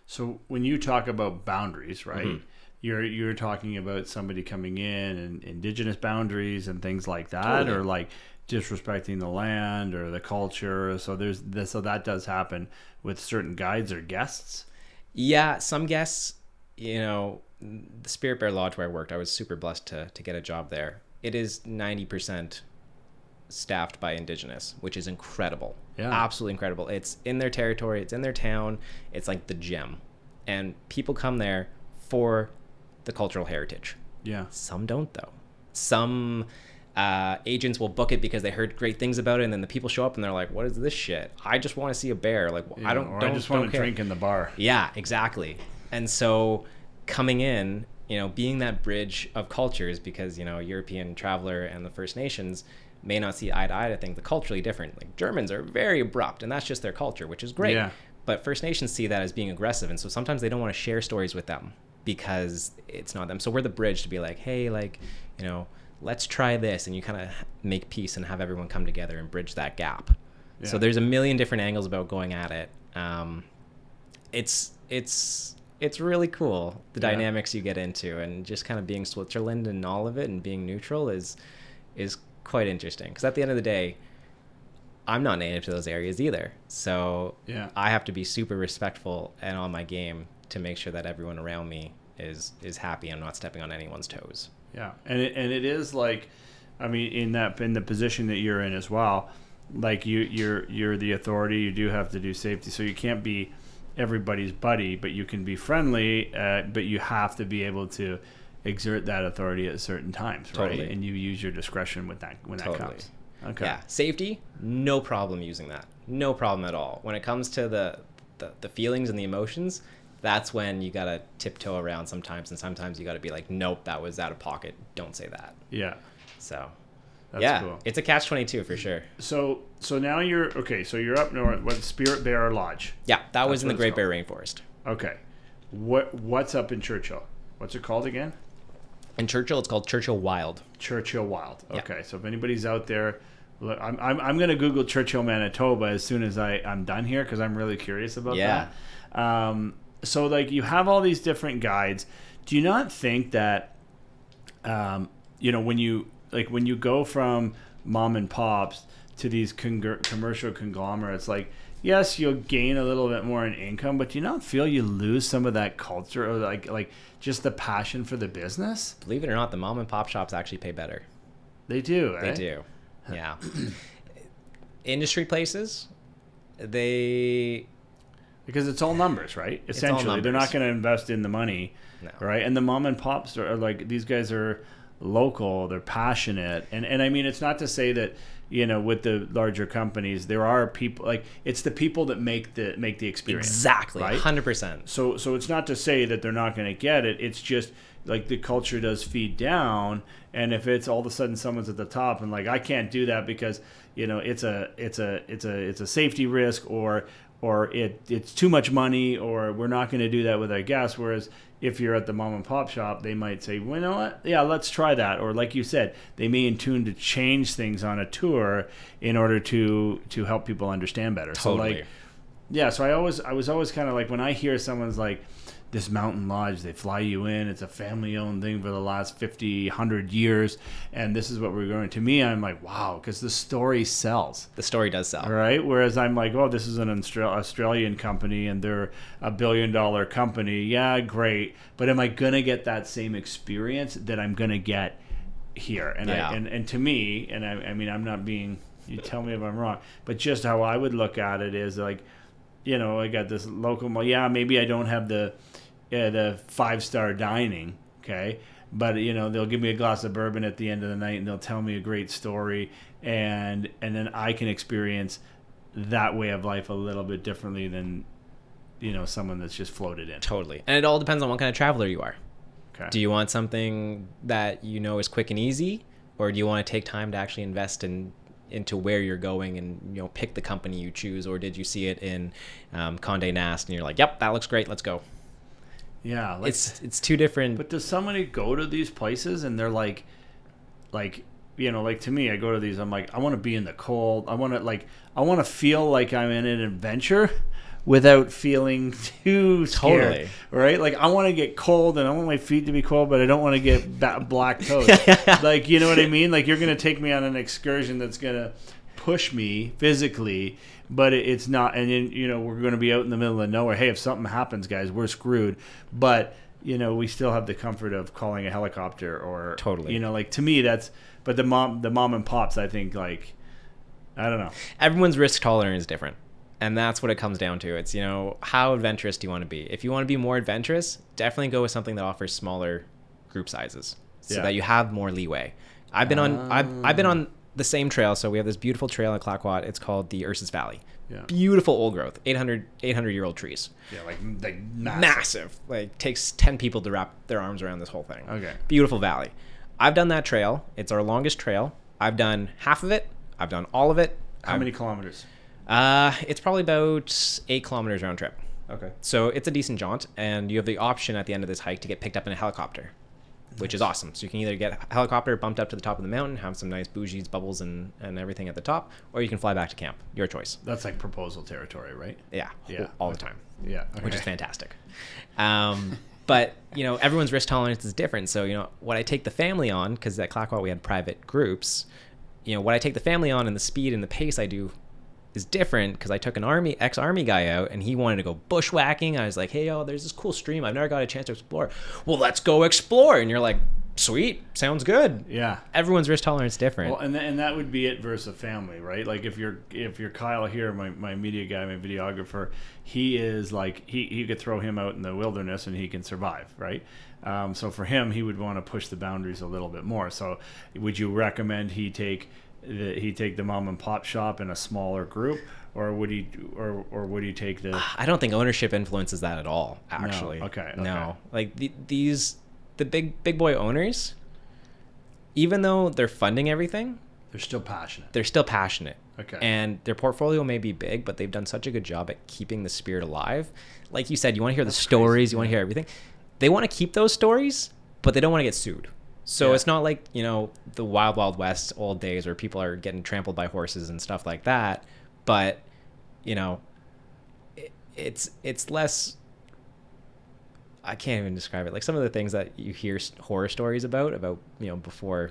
B: So when you talk about boundaries, right, you're talking about somebody coming in and indigenous boundaries and things like that, or like disrespecting the land or the culture. So so that does happen with certain guides or guests. Yeah, some guests, the Spirit Bear Lodge where I worked, I was super blessed to get a job there. It is 90% staffed by indigenous, which is incredible. Absolutely incredible. It's in their territory, it's in their town, it's like the gem, and people come there for the cultural heritage. Some don't, though. Some agents will book it because they heard great things about it, and then the people show up and they're like, what is this shit? I just want to see a bear. Like, I just want to drink in the bar. Exactly. And so coming in, being that bridge of cultures, because European traveler and the First Nations may not see eye to eye to things. They're culturally different. Like Germans are very abrupt, and that's just their culture, which is great. But First Nations see that as being aggressive, and so sometimes they don't want to share stories with them because it's not them. So we're the bridge to be like, hey, let's try this, and you kind of make peace and have everyone come together and bridge that gap. So there's a million different angles about going at it. It's really cool, the dynamics you get into, and just kind of being Switzerland and all of it and being neutral is quite interesting, because at the end of the day, I'm not native to those areas either. So
A: yeah.
B: I have to be super respectful and on my game to make sure that everyone around me is happy and not stepping on anyone's toes.
A: Yeah. And it is like, I mean, in the position that you're in as well, like you're the authority, you do have to do safety. So you can't be everybody's buddy, but you can be friendly, but you have to be able to exert that authority at certain times, right?
B: Totally.
A: And you use your discretion when that comes. Okay.
B: Yeah, safety, no problem using that. No problem at all. When it comes to the feelings and the emotions, that's when you got to tiptoe around sometimes, and sometimes you got to be like, nope, that was out of pocket. Don't say that.
A: Yeah.
B: So,
A: that's cool.
B: It's a catch-22 for sure.
A: So now you're up north. What, Spirit Bear Lodge?
B: Yeah, that was in the Great Bear Rainforest.
A: Okay. What's up in Churchill? What's it called again?
B: In Churchill, it's called Churchill Wild.
A: Churchill Wild. Okay,
B: Yeah.
A: So if anybody's out there, look, I'm going to Google Churchill, Manitoba as soon as I'm done here because I'm really curious about that. So like you have all these different guides. Do you not think that, when you go from mom and pops to these commercial conglomerates, like, yes, you'll gain a little bit more in income, but do you not feel you lose some of that culture or like just the passion for the business?
B: Believe it or not, the mom and pop shops actually pay better.
A: They do,
B: They do. Yeah. Industry places,
A: because it's all numbers, right? Essentially, they're not going to invest in the money, right? And the mom and pops are like, these guys are local, they're passionate, and I mean, it's not to say that with the larger companies there are people, like, it's the people that make the experience.
B: Exactly,
A: right?
B: 100%.
A: So it's not to say that they're not going to get it. It's just like the culture does feed down, and if it's all of a sudden someone's at the top and like, I can't do that because it's a safety risk, or it's too much money, or we're not going to do that with our guests. Whereas if you're at the mom and pop shop, they might say, well, you know what? Yeah, let's try that. Or like you said, they may in tune to change things on a tour in order to help people understand better.
B: Totally.
A: So like, yeah. So I was always kind of like, when I hear someone's like, this mountain lodge, they fly you in, it's a family-owned thing for the last 50, 100 years, and this is what we're going to. Me, I'm like, wow, because the story sells.
B: The story does sell.
A: Right? Whereas I'm like, oh, this is an Australian company, and they're $1 billion company. Yeah, great. But am I going to get that same experience that I'm going to get here? And and to me, and I mean, I'm not being, you tell me if I'm wrong, but just how I would look at it is like, I got this local, maybe I don't have the 5-star dining, okay, but they'll give me a glass of bourbon at the end of the night and they'll tell me a great story, and then I can experience that way of life a little bit differently than someone that's just floated in.
B: Totally. And it all depends on what kind of traveler you are.
A: Okay.
B: Do you want something that is quick and easy, or do you want to take time to actually invest into where you're going and pick the company you choose? Or did you see it in Condé Nast and you're like, yep, that looks great, let's go?
A: Yeah, like,
B: it's two different.
A: But does somebody go to these places and they're like to me, I go to these, I'm like, I want to be in the cold, I want to feel like I'm in an adventure without feeling too scared.
B: Totally.
A: Right? Like, I want to get cold and I want my feet to be cold, but I don't want to get black toes. Like, you know what I mean? Like, you're going to take me on an excursion that's going to push me physically, but it's not. And then, we're going to be out in the middle of nowhere. Hey, if something happens, guys, we're screwed. But, we still have the comfort of calling a helicopter or,
B: totally.
A: Like, to me, that's, but the mom and pops, I think, like, I don't know.
B: Everyone's risk tolerance is different. And that's what it comes down to. It's, how adventurous do you want to be? If you want to be more adventurous, definitely go with something that offers smaller group sizes so that you have more leeway. I've been on the same trail. So we have this beautiful trail in Clayoquot. It's called the Ursus Valley. Yeah. Beautiful old growth, 800-year-old trees.
A: Yeah, like
B: massive. Like, takes 10 people to wrap their arms around this whole thing.
A: Okay.
B: Beautiful valley. I've done that trail. It's our longest trail. I've done half of it. I've done all of it.
A: How many kilometers?
B: It's probably about 8 kilometers round trip.
A: Okay.
B: So it's a decent jaunt, and you have the option at the end of this hike to get picked up in a helicopter, which is awesome. So you can either get a helicopter bumped up to the top of the mountain, have some nice bougies, bubbles, and everything at the top, or you can fly back to camp. Your choice.
A: That's like proposal territory, right?
B: Yeah. All the time.
A: Yeah. Okay.
B: Which is fantastic. But, everyone's risk tolerance is different. So, what I take the family on, because at Clayoquot we had private groups, what I take the family on and the speed and the pace I do is different because I took an ex-army guy out and he wanted to go bushwhacking. I was like, hey, there's this cool stream I've never got a chance to explore. Well, let's go explore. And you're like, sweet, sounds good.
A: Yeah.
B: Everyone's risk tolerance is different.
A: Well, and that would be it versus a family, right? Like if you're Kyle here, my media guy, my videographer, he is like he could throw him out in the wilderness and he can survive, right? So for him, he would want to push the boundaries a little bit more. So would you recommend he take the mom and pop shop in a smaller group, or would he take the?
B: I don't think ownership influences that at all. Actually,
A: no. Okay.
B: No, like the big boy owners, even though they're funding everything,
A: they're still passionate.
B: Okay. And their portfolio may be big, but they've done such a good job at keeping the spirit alive. Like you said, you want to hear the stories, you want to hear everything. They want to keep those stories, but they don't want to get sued. So it's not like, the Wild West old days where people are getting trampled by horses and stuff like that. But, it's less, I can't even describe it. Like some of the things that you hear horror stories about, before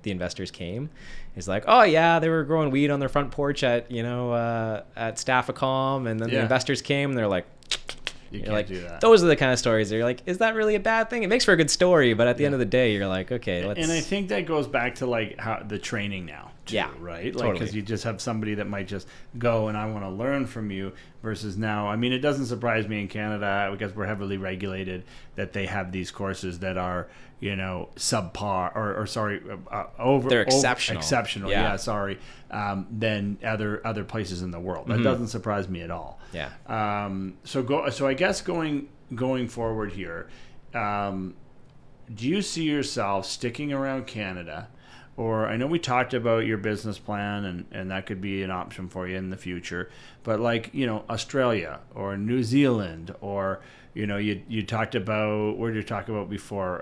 B: the investors came, is like, oh yeah, they were growing weed on their front porch at Staffacom, and then the investors came and they're like,
A: you can't do that.
B: Those are the kind of stories that you're like, is that really a bad thing? It makes for a good story, but at the end of the day, you're like, okay, let's.
A: And I think that goes back to like how the training now, too, right? Like,
B: totally.
A: because you just have somebody that might just go and I want to learn from you versus now. I mean, it doesn't surprise me in Canada because we're heavily regulated that they have these courses that are, subpar or sorry,
B: they're exceptional.
A: Than other places in the world. That doesn't surprise me at all.
B: Yeah.
A: So I guess going forward here, do you see yourself sticking around Canada? Or I know we talked about your business plan and that could be an option for you in the future, but like, Australia or New Zealand or, you talked about, where did you talk about before?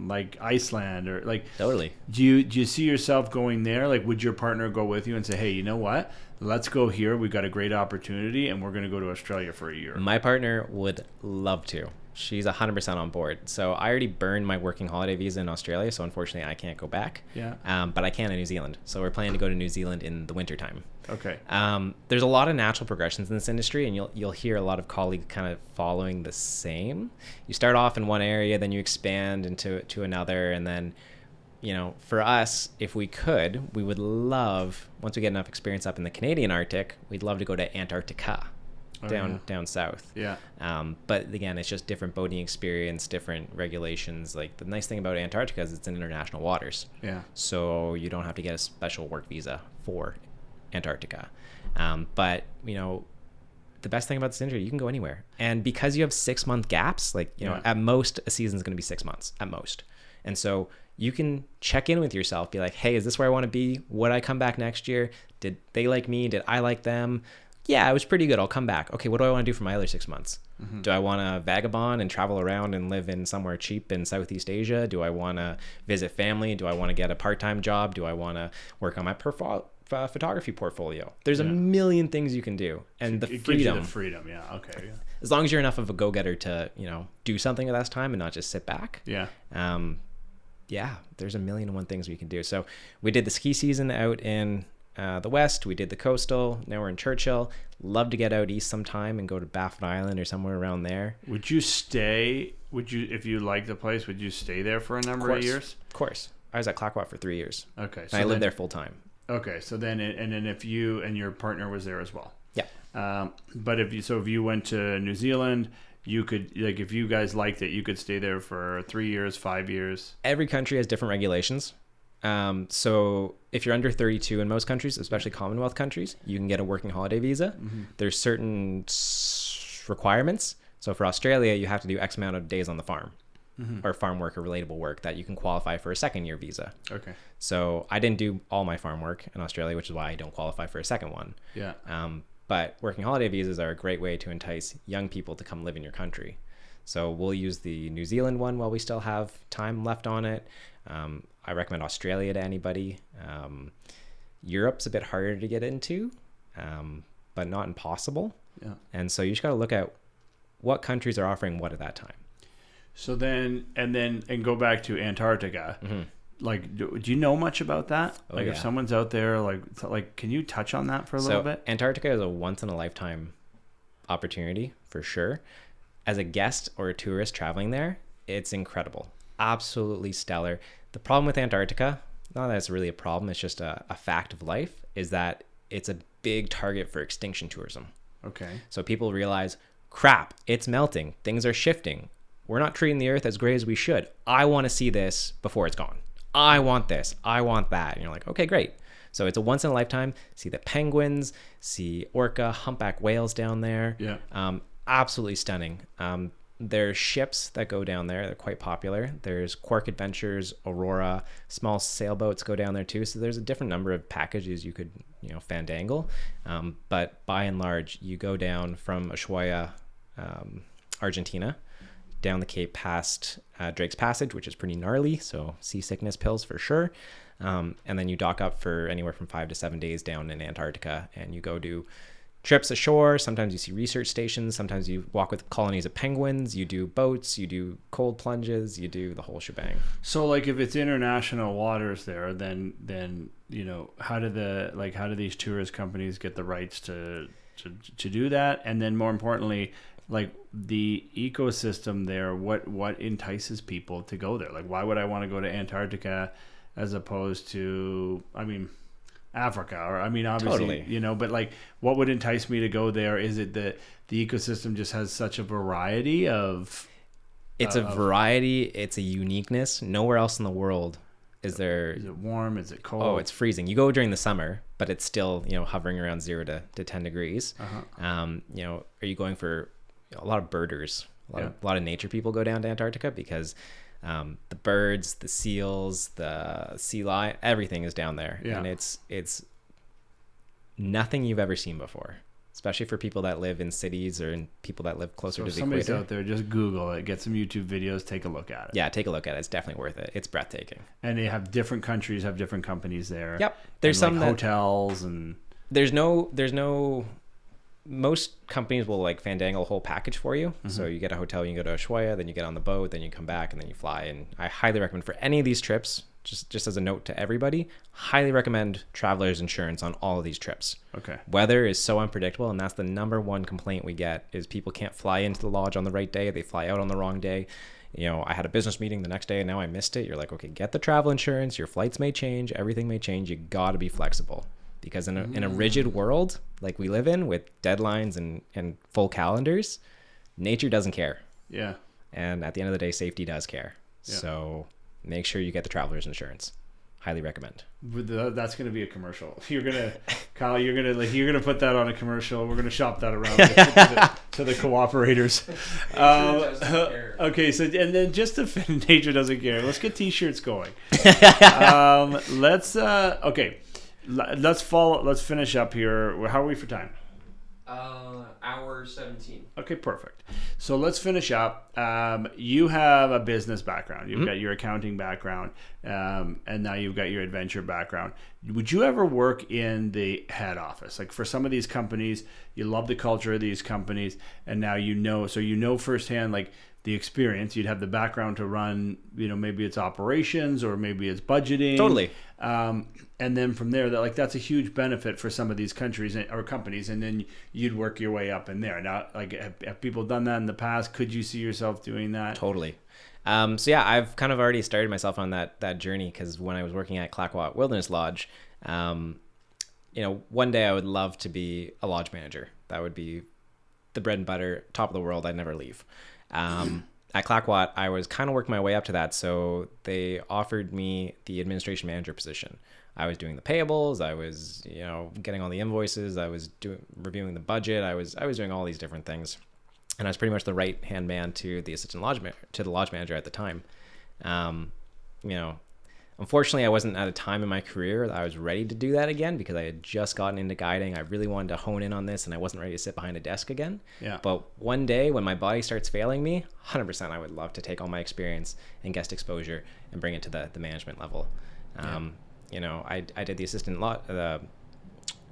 A: Like Iceland or like.
B: Totally.
A: Do you see yourself going there? Like, would your partner go with you and say, hey, you know what? Let's go here. We've got a great opportunity and we're going to go to Australia for a year.
B: My partner would love to. She's 100% on board. So I already burned my working holiday visa in Australia, so unfortunately I can't go back.
A: Yeah.
B: But I can in New Zealand. So we're planning to go to New Zealand in the wintertime.
A: Okay.
B: There's a lot of natural progressions in this industry, and you'll hear a lot of colleagues kind of following the same. You start off in one area, then you expand into another, and then, for us, if we could, we would love, once we get enough experience up in the Canadian Arctic, we'd love to go to Antarctica. Down south.
A: Yeah.
B: But again, it's just different boating experience, different regulations. Like the nice thing about Antarctica is it's in international waters.
A: Yeah.
B: So you don't have to get a special work visa for Antarctica. But the best thing about this industry, you can go anywhere. And because you have 6-month gaps, like, at most a season is going to be 6 months at most. And so you can check in with yourself, be like, hey, is this where I want to be? Would I come back next year? Did they like me? Did I like them? Yeah, it was pretty good. I'll come back. Okay, what do I want to do for my other 6 months? Mm-hmm. Do I want to vagabond and travel around and live in somewhere cheap in Southeast Asia? Do I want to visit family? Do I want to get a part-time job? Do I want to work on my photography portfolio? There's a million things you can do. And
A: it gives you the freedom, yeah, okay. Yeah.
B: As long as you're enough of a go-getter to, do something at that time and not just sit back.
A: Yeah.
B: There's a million and one things we can do. So we did the ski season out in the West. We did the coastal. Now we're in Churchill. Love to get out east sometime and go to Baffin Island or somewhere around there.
A: Would you stay? If you like the place, would you stay there for a number of years?
B: Of course. I was at Clayoquot for 3 years.
A: Okay.
B: So I lived there full time.
A: Okay. So then if you and your partner was there as well.
B: Yeah.
A: But if you went to New Zealand, you could, like, if you guys liked it, you could stay there for 3 years, 5 years.
B: Every country has different regulations. So if you're under 32 in most countries, especially Commonwealth countries, you can get a working holiday visa. Mm-hmm. There's certain requirements. So for Australia, you have to do X amount of days on the farm, or farm work or relatable work that you can qualify for a second year visa.
A: Okay.
B: So I didn't do all my farm work in Australia, which is why I don't qualify for a second one.
A: Yeah.
B: But working holiday visas are a great way to entice young people to come live in your country. So we'll use the New Zealand one while we still have time left on it. I recommend Australia to anybody. Europe's a bit harder to get into, but not impossible.
A: Yeah.
B: And so you just got to look at what countries are offering what at that time.
A: So then go back to Antarctica. Mm-hmm. like, do you know much about that?
B: Oh,
A: like,
B: yeah.
A: if someone's out there, like, can you touch on that for a little bit?
B: Antarctica is a once in a lifetime opportunity for sure. As a guest or a tourist traveling there, it's incredible. Absolutely stellar. The problem with Antarctica, not that it's really a problem, it's just a fact of life, is that it's a big target for extinction tourism.
A: Okay.
B: So people realize, crap, it's melting. Things are shifting. We're not treating the earth as great as we should. I want to see this before it's gone. I want this. I want that. And you're like, okay, great. So it's a once in a lifetime. See the penguins, see orca, humpback whales down there.
A: Yeah.
B: Absolutely stunning. There's ships that go down there. They're quite popular. There's Quark Adventures, Aurora, small sailboats go down there too. So there's a different number of packages you could, fandangle. But by and large, you go down from Ushuaia, Argentina, down the Cape past Drake's Passage, which is pretty gnarly. So seasickness pills for sure. And then you dock up for anywhere from 5 to 7 days down in Antarctica, and you go do trips ashore. Sometimes you see research stations. Sometimes you walk with colonies of penguins. You do boats. You do cold plunges. You do the whole shebang.
A: So, like, if it's international waters there, then how do these tourist companies get the rights to do that? And then, more importantly, like, the ecosystem there, what entices people to go there? Like, why would I want to go to Antarctica as opposed to, Africa, or obviously,
B: Totally.
A: But like, what would entice me to go there? Is it that the ecosystem just has such a variety of?
B: It's a variety. It's a uniqueness. Nowhere else in the world is there.
A: Is it warm? Is it cold?
B: Oh, it's freezing. You go during the summer, but it's still hovering around 0 to 10 degrees.
A: Uh-huh.
B: Are you going for a lot of birders? A lot of nature people go down to Antarctica because. The birds, the seals, the sea lion, everything is down there.
A: Yeah.
B: And it's nothing you've ever seen before, especially for people that live in cities or in people that live closer to the equator.
A: If somebody's out there, just Google it, get some YouTube videos, take a look at it.
B: Yeah, take a look at it. It's definitely worth it. It's breathtaking.
A: And they have different countries, have different companies there.
B: Yep. There's some
A: hotels and...
B: There's no... Most companies will like fandangle a whole package for you. Mm-hmm. So you get a hotel, you can go to Ushuaia, then you get on the boat, then you come back, and then you fly. And I highly recommend for any of these trips, just as a note to everybody, highly recommend traveler's insurance on all of these trips.
A: Okay.
B: Weather is so unpredictable, and that's the number one complaint we get is people can't fly into the lodge on the right day. They fly out on the wrong day. I had a business meeting the next day and now I missed it. You're like, okay, get the travel insurance. Your flights may change. Everything may change. You got to be flexible. Because in a rigid world like we live in with deadlines and full calendars, nature doesn't care.
A: Yeah.
B: And at the end of the day, safety does care. Yeah. So make sure you get the traveler's insurance. Highly recommend.
A: That's going to be a commercial. Kyle, you're gonna put that on a commercial. We're gonna shop that around to the cooperators. Okay, so and then just to finish, nature doesn't care. Let's get t-shirts going. Let's finish up here. How are we for time?
C: Hour 17.
A: Okay, perfect. So let's finish up. You have a business background. You've got your accounting background, and now you've got your adventure background. Would you ever work in the head office? Like for some of these companies, you love the culture of these companies, and now so firsthand, like the experience. You'd have the background to run, maybe it's operations or maybe it's budgeting.
B: Totally.
A: And then from there, that's a huge benefit for some of these countries or companies, and then you'd work your way up in there. Now, like, have people done that in the past? Could you see yourself doing that?
B: Totally. So yeah, I've kind of already started myself on that journey because when I was working at Clayoquot Wilderness Lodge, one day I would love to be a lodge manager. That would be the bread and butter, top of the world. I'd never leave. At Clayoquot, I was kind of working my way up to that, so they offered me the administration manager position. I was doing the payables. I was, getting all the invoices. I was reviewing the budget. I was doing all these different things, and I was pretty much the right hand man to the assistant lodge manager at the time. Unfortunately, I wasn't at a time in my career that I was ready to do that again because I had just gotten into guiding. I really wanted to hone in on this, and I wasn't ready to sit behind a desk again. Yeah. But one day when my body starts failing me, 100% I would love to take all my experience and guest exposure and bring it to the management level. I did the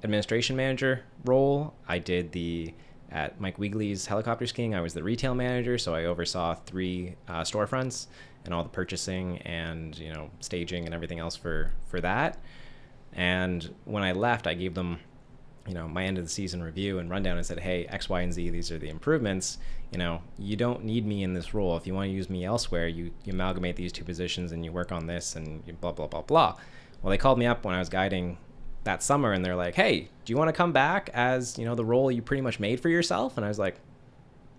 B: administration manager role. I did the at Mike Weegley's helicopter skiing, I was the retail manager, so I oversaw 3 storefronts and all the purchasing and, you know, staging and everything else for that. And when I left, I gave them, you know, my end of the season review and rundown and said, hey, X, Y, and Z, these are the improvements. You know, you don't need me in this role. If you want to use me elsewhere, you amalgamate these 2 positions and you work on this and you blah, blah, blah, blah. Well, they called me up when I was guiding that summer and they're like, hey, do you want to come back as, you know, the role you pretty much made for yourself? And I was like,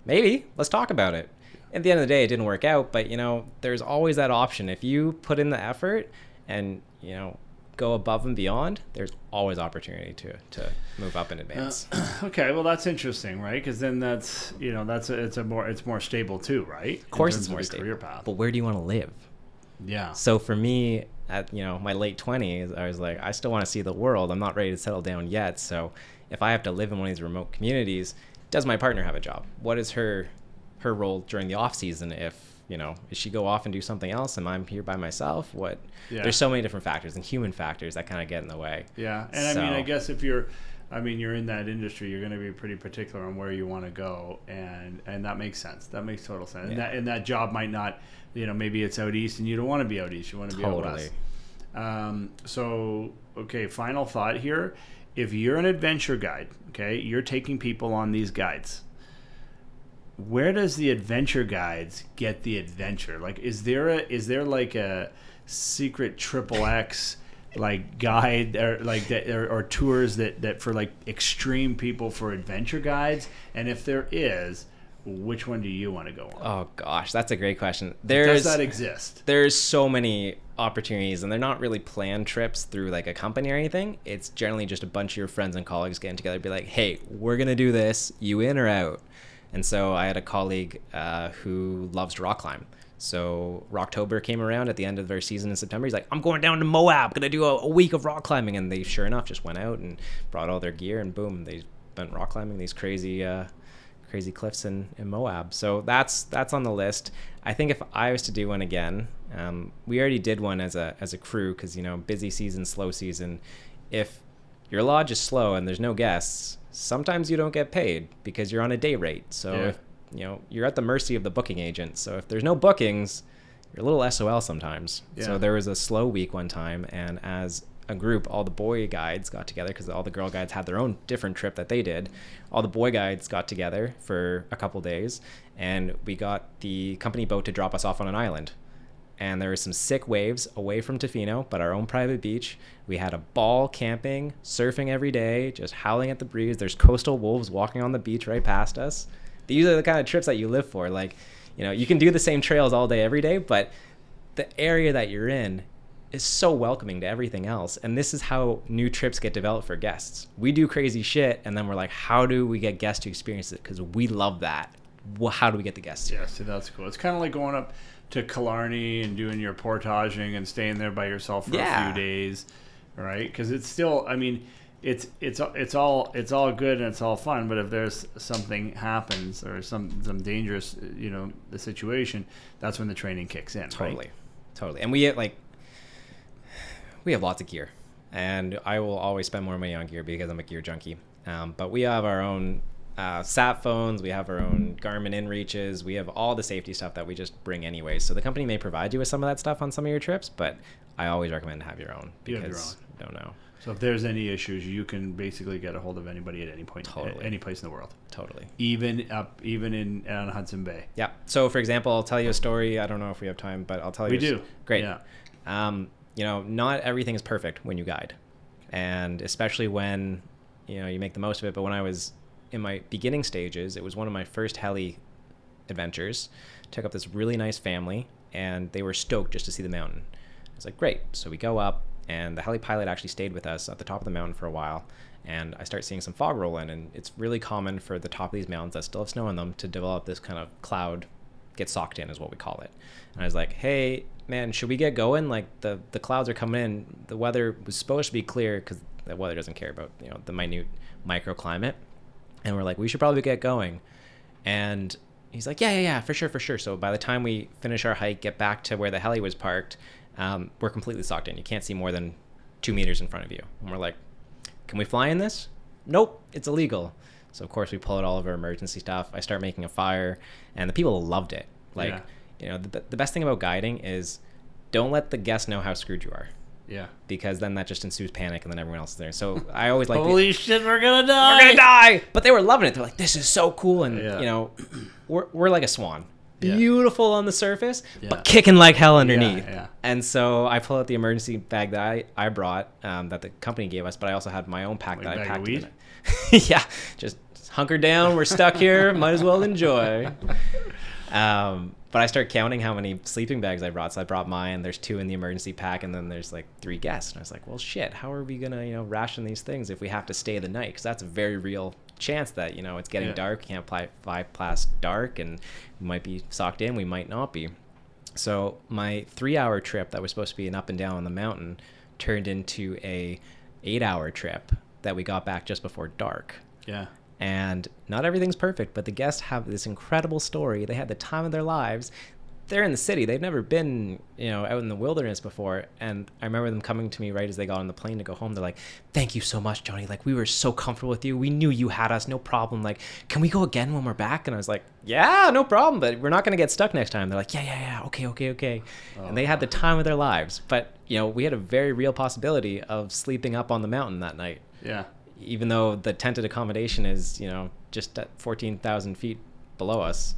B: maybe, let's talk about it. At the end of the day, it didn't work out, but, you know, there's always that option. If you put in the effort and, you know, go above and beyond, there's always opportunity to move up in advance.
A: Okay, well that's interesting, right? Because then that's, you know, it's more stable too, right?
B: Of course, it's more stable. Career path. But where do you want to live?
A: Yeah.
B: So for me, at, you know, my late 20s, I was like, I still want to see the world. I'm not ready to settle down yet. So if I have to live in one of these remote communities, does my partner have a job? What is her role during the off season? If, you know, does she go off and do something else and I'm here by myself? There's so many different factors and human factors that kind of get in the way.
A: Yeah. And I mean, I guess if you're in that industry, you're going to be pretty particular on where you want to go. And that makes sense. That makes total sense. Yeah. And that job might not, you know, maybe it's out east and you don't want to be out east. You want to be out west. So, okay, final thought here. If you're an adventure guide, okay, you're taking people on these guides. Where does the adventure guides get the adventure? Like, is there like a secret XXX like guide or like that or tours that for like extreme people for adventure guides? And if there is, which one do you want to go on?
B: Oh gosh, that's a great question.
A: Does that exist?
B: There's so many opportunities, and they're not really planned trips through like a company or anything. It's generally just a bunch of your friends and colleagues getting together and be like, hey, we're gonna do this, you in or out? And so I had a colleague who loves to rock climb. So Rocktober came around at the end of their season in September. He's like, I'm going down to Moab, gonna do a week of rock climbing. And they sure enough just went out and brought all their gear, and boom, they went rock climbing these crazy cliffs in Moab. So that's on the list. I think if I was to do one again, we already did one as a crew, because, you know, busy season, slow season. If your lodge is slow and there's no guests, sometimes you don't get paid because you're on a day rate. So if, you know, you're at the mercy of the booking agent. So if there's no bookings, you're a little SOL sometimes. Yeah. So there was a slow week one time, and as a group, all the boy guides got together, because all the girl guides had their own different trip that they did. All the boy guides got together for a couple days, and we got the company boat to drop us off on an island. And there were some sick waves away from Tofino, but our own private beach. We had a ball camping, surfing every day, just howling at the breeze. There's coastal wolves walking on the beach right past us. These are the kind of trips that you live for. Like, you know, you can do the same trails all day, every day, but the area that you're in is so welcoming to everything else. And this is how new trips get developed for guests. We do crazy shit, and then we're like, how do we get guests to experience it? Because we love that. Well, how do we get the guests here?
A: Yeah, so that's cool. It's kind of like going up to Killarney and doing your portaging and staying there by yourself for a few days, right? Because it's still, I mean, it's all good and it's all fun, but if there's something happens or some dangerous, you know, the situation, that's when the training kicks in.
B: Totally. And we have lots of gear, and I will always spend more money on gear because I'm a gear junkie. But we have our own sat phones, we have our own Garmin inReaches, we have all the safety stuff that we just bring anyway. So the company may provide you with some of that stuff on some of your trips, but I always recommend to have your own, because you don't know.
A: So if there's any issues, you can basically get a hold of anybody at any point, at any place in the world.
B: Totally.
A: Even on Hudson Bay.
B: Yeah. So for example, I'll tell you a story. I don't know if we have time, but I'll tell you.
A: We do.
B: Great. Yeah. You know, not everything is perfect when you guide, and especially when, you know, you make the most of it. But when I was in my beginning stages, it was one of my first heli adventures. Took up this really nice family, and they were stoked just to see the mountain. I was like, great. So we go up, and the heli pilot actually stayed with us at the top of the mountain for a while, and I start seeing some fog roll in, and it's really common for the top of these mountains that still have snow on them to develop this kind of cloud, get socked in is what we call it. And I was like, hey, man, should we get going? Like, the clouds are coming in. The weather was supposed to be clear, because the weather doesn't care about, you know, the minute microclimate. And we're like, we should probably get going. And he's like, yeah, for sure. So by the time we finish our hike, get back to where the heli was parked, we're completely socked in. You can't see more than 2 meters in front of you. And we're like, can we fly in this? Nope, it's illegal. So of course we pull out all of our emergency stuff. I start making a fire, and the people loved it. Like, the best thing about guiding is don't let the guests know how screwed you are.
A: Yeah.
B: Because then that just ensues panic, and then everyone else is there. So I always like,
A: holy shit, we're gonna die!
B: We're gonna die! But they were loving it. They're like, this is so cool, and we're like a swan. Beautiful on the surface, but kicking like hell underneath. And so I pull out the emergency bag that I brought, that the company gave us, but I also had my own pack that I packed in it. Yeah, just hunker down. We're stuck here. Might as well enjoy. But I start counting how many sleeping bags I brought. So I brought mine. There's 2 in the emergency pack, and then there's like 3 guests. And I was like, well, shit, how are we gonna ration these things if we have to stay the night? Because that's a very real chance that it's getting dark. You can't fly past dark, and we might be socked in, we might not be. So my 3-hour trip that was supposed to be an up and down on the mountain turned into a 8-hour trip that we got back just before dark. And not everything's perfect, but the guests have this incredible story. They had the time of their lives. They're in the city. They've never been, out in the wilderness before. And I remember them coming to me right as they got on the plane to go home. They're like, thank you so much, Johnny. Like, we were so comfortable with you. We knew you had us. No problem. Like, can we go again when we're back? And I was like, yeah, no problem. But we're not going to get stuck next time. They're like, yeah. Okay. And they had the time of their lives. But, we had a very real possibility of sleeping up on the mountain that night.
A: Yeah.
B: Even though the tented accommodation is, just at 14,000 feet below us.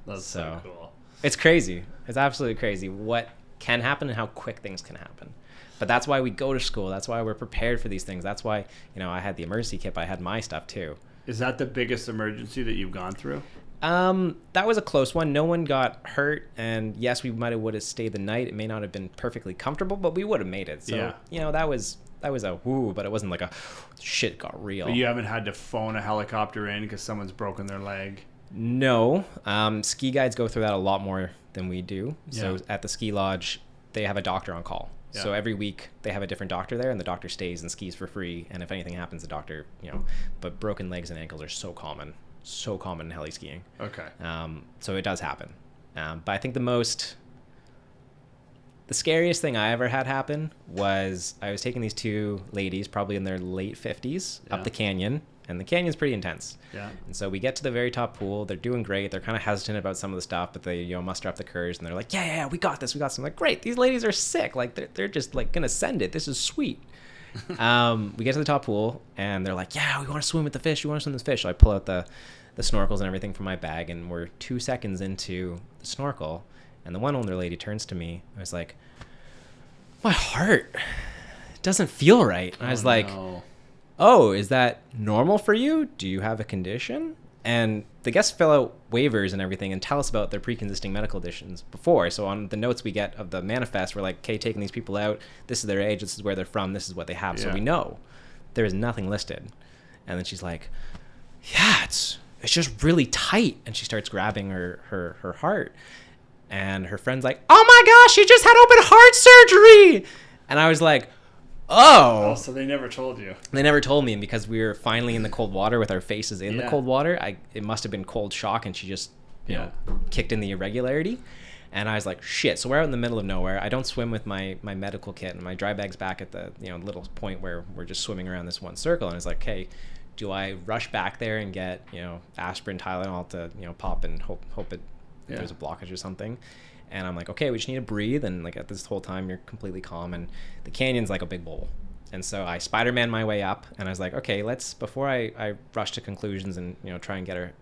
A: That's so cool.
B: It's crazy. It's absolutely crazy what can happen and how quick things can happen. But that's why we go to school. That's why we're prepared for these things. That's why, I had the emergency kit, but I had my stuff too.
A: Is that the biggest emergency that you've gone through?
B: That was a close one. No one got hurt. And yes, we would have stayed the night. It may not have been perfectly comfortable, but we would have made it. So, that was a woo, but it wasn't like a shit got real.
A: But you haven't had to phone a helicopter in because someone's broken their leg?
B: No. Ski guides go through that a lot more than we do. So at the ski lodge, they have a doctor on call. Yeah. So every week they have a different doctor there, and the doctor stays and skis for free. And if anything happens, the doctor, but broken legs and ankles are so common in heli skiing.
A: Okay.
B: So it does happen. But I think the scariest thing I ever had happen was I was taking these 2 ladies, probably in their late 50s, up the canyon. And the canyon's pretty intense. Yeah. And so we get to the very top pool. They're doing great. They're kind of hesitant about some of the stuff, but they, muster up the courage. And they're like, yeah, we got this. I'm like, great. These ladies are sick. Like, they're just, like, going to send it. This is sweet. We get to the top pool, and they're like, yeah, we want to swim with the fish. So I pull out the snorkels and everything from my bag, and we're 2 seconds into the snorkel. And the one older lady turns to me. I was like, my heart doesn't feel right. And I was like, oh, is that normal for you? Do you have a condition? And the guests fill out waivers and everything and tell us about their pre-existing medical conditions before. So on the notes we get of the manifest, we're like, okay, taking these people out. This is their age. This is where they're from. This is what they have. Yeah. So we know there is nothing listed. And then she's like, yeah, it's just really tight. And she starts grabbing her heart. And her friend's like, oh my gosh, she just had open heart surgery. And I was like, oh.
A: So they never told you.
B: They never told me. And because we were finally in the cold water with our faces in the cold water, it must have been cold shock. And she just, kicked in the irregularity. And I was like, shit. So we're out in the middle of nowhere. I don't swim with my medical kit, and my dry bag's back at the little point where we're just swimming around this one circle. And I was like, okay, do I rush back there and get, aspirin, Tylenol to, pop and hope it there's a blockage or something? And I'm like, okay, we just need to breathe. And like at this whole time, you're completely calm. And the canyon's like a big bowl. And so I Spider-Man my way up, and I was like, okay, before I rush to conclusions and, try and get her,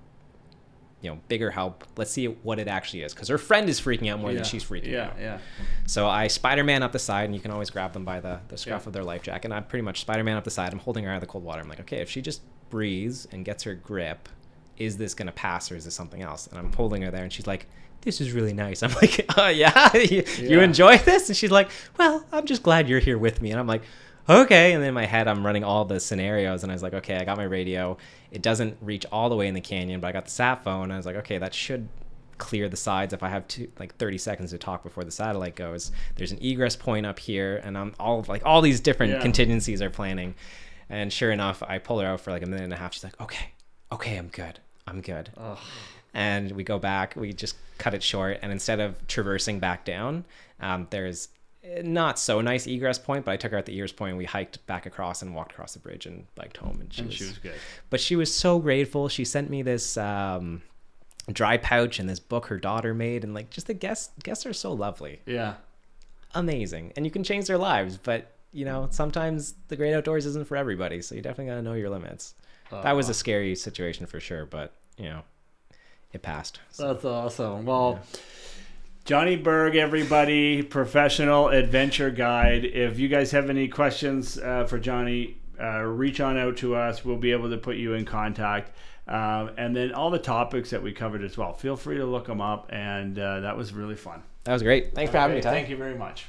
B: bigger help, let's see what it actually is. Because her friend is freaking out more than she's freaking out. Yeah. So I Spider-Man up the side, and you can always grab them by the scruff of their life jacket. And I'm pretty much Spider-Man up the side. I'm holding her out of the cold water. I'm like, okay, if she just breathes and gets her grip, is this going to pass, or is this something else? And I'm holding her there, and she's like, this is really nice. I'm like, oh, yeah? You enjoy this? And she's like, well, I'm just glad you're here with me. And I'm like, okay. And then in my head, I'm running all the scenarios, and I was like, okay, I got my radio. It doesn't reach all the way in the canyon, but I got the sat phone. I was like, okay, that should clear the sides if I have 30 seconds to talk before the satellite goes. There's an egress point up here, and I'm all these different contingencies are planning. And sure enough, I pull her out for like a minute and a half. She's like, okay, I'm good. Ugh. And we go back. We just cut it short, and instead of traversing back down, there's not so nice egress point, but I took her at the egress point and we hiked back across and walked across the bridge and biked home. And she was
A: good.
B: But she was so grateful. She sent me this dry pouch and this book her daughter made, and like just the guests are so lovely.
A: Yeah.
B: Amazing. And you can change their lives, but you know, sometimes the great outdoors isn't for everybody, so you definitely got to know your limits. That was a scary situation for sure, but you know, it passed.
A: So. That's awesome. Well, yeah. Johnny Berg, everybody, professional adventure guide. If you guys have any questions for Johnny, reach on out to us. We'll be able to put you in contact. And then all the topics that we covered as well. Feel free to look them up. And that was really fun.
B: That was great. Thanks for having me, Ty.
A: Thank you very much.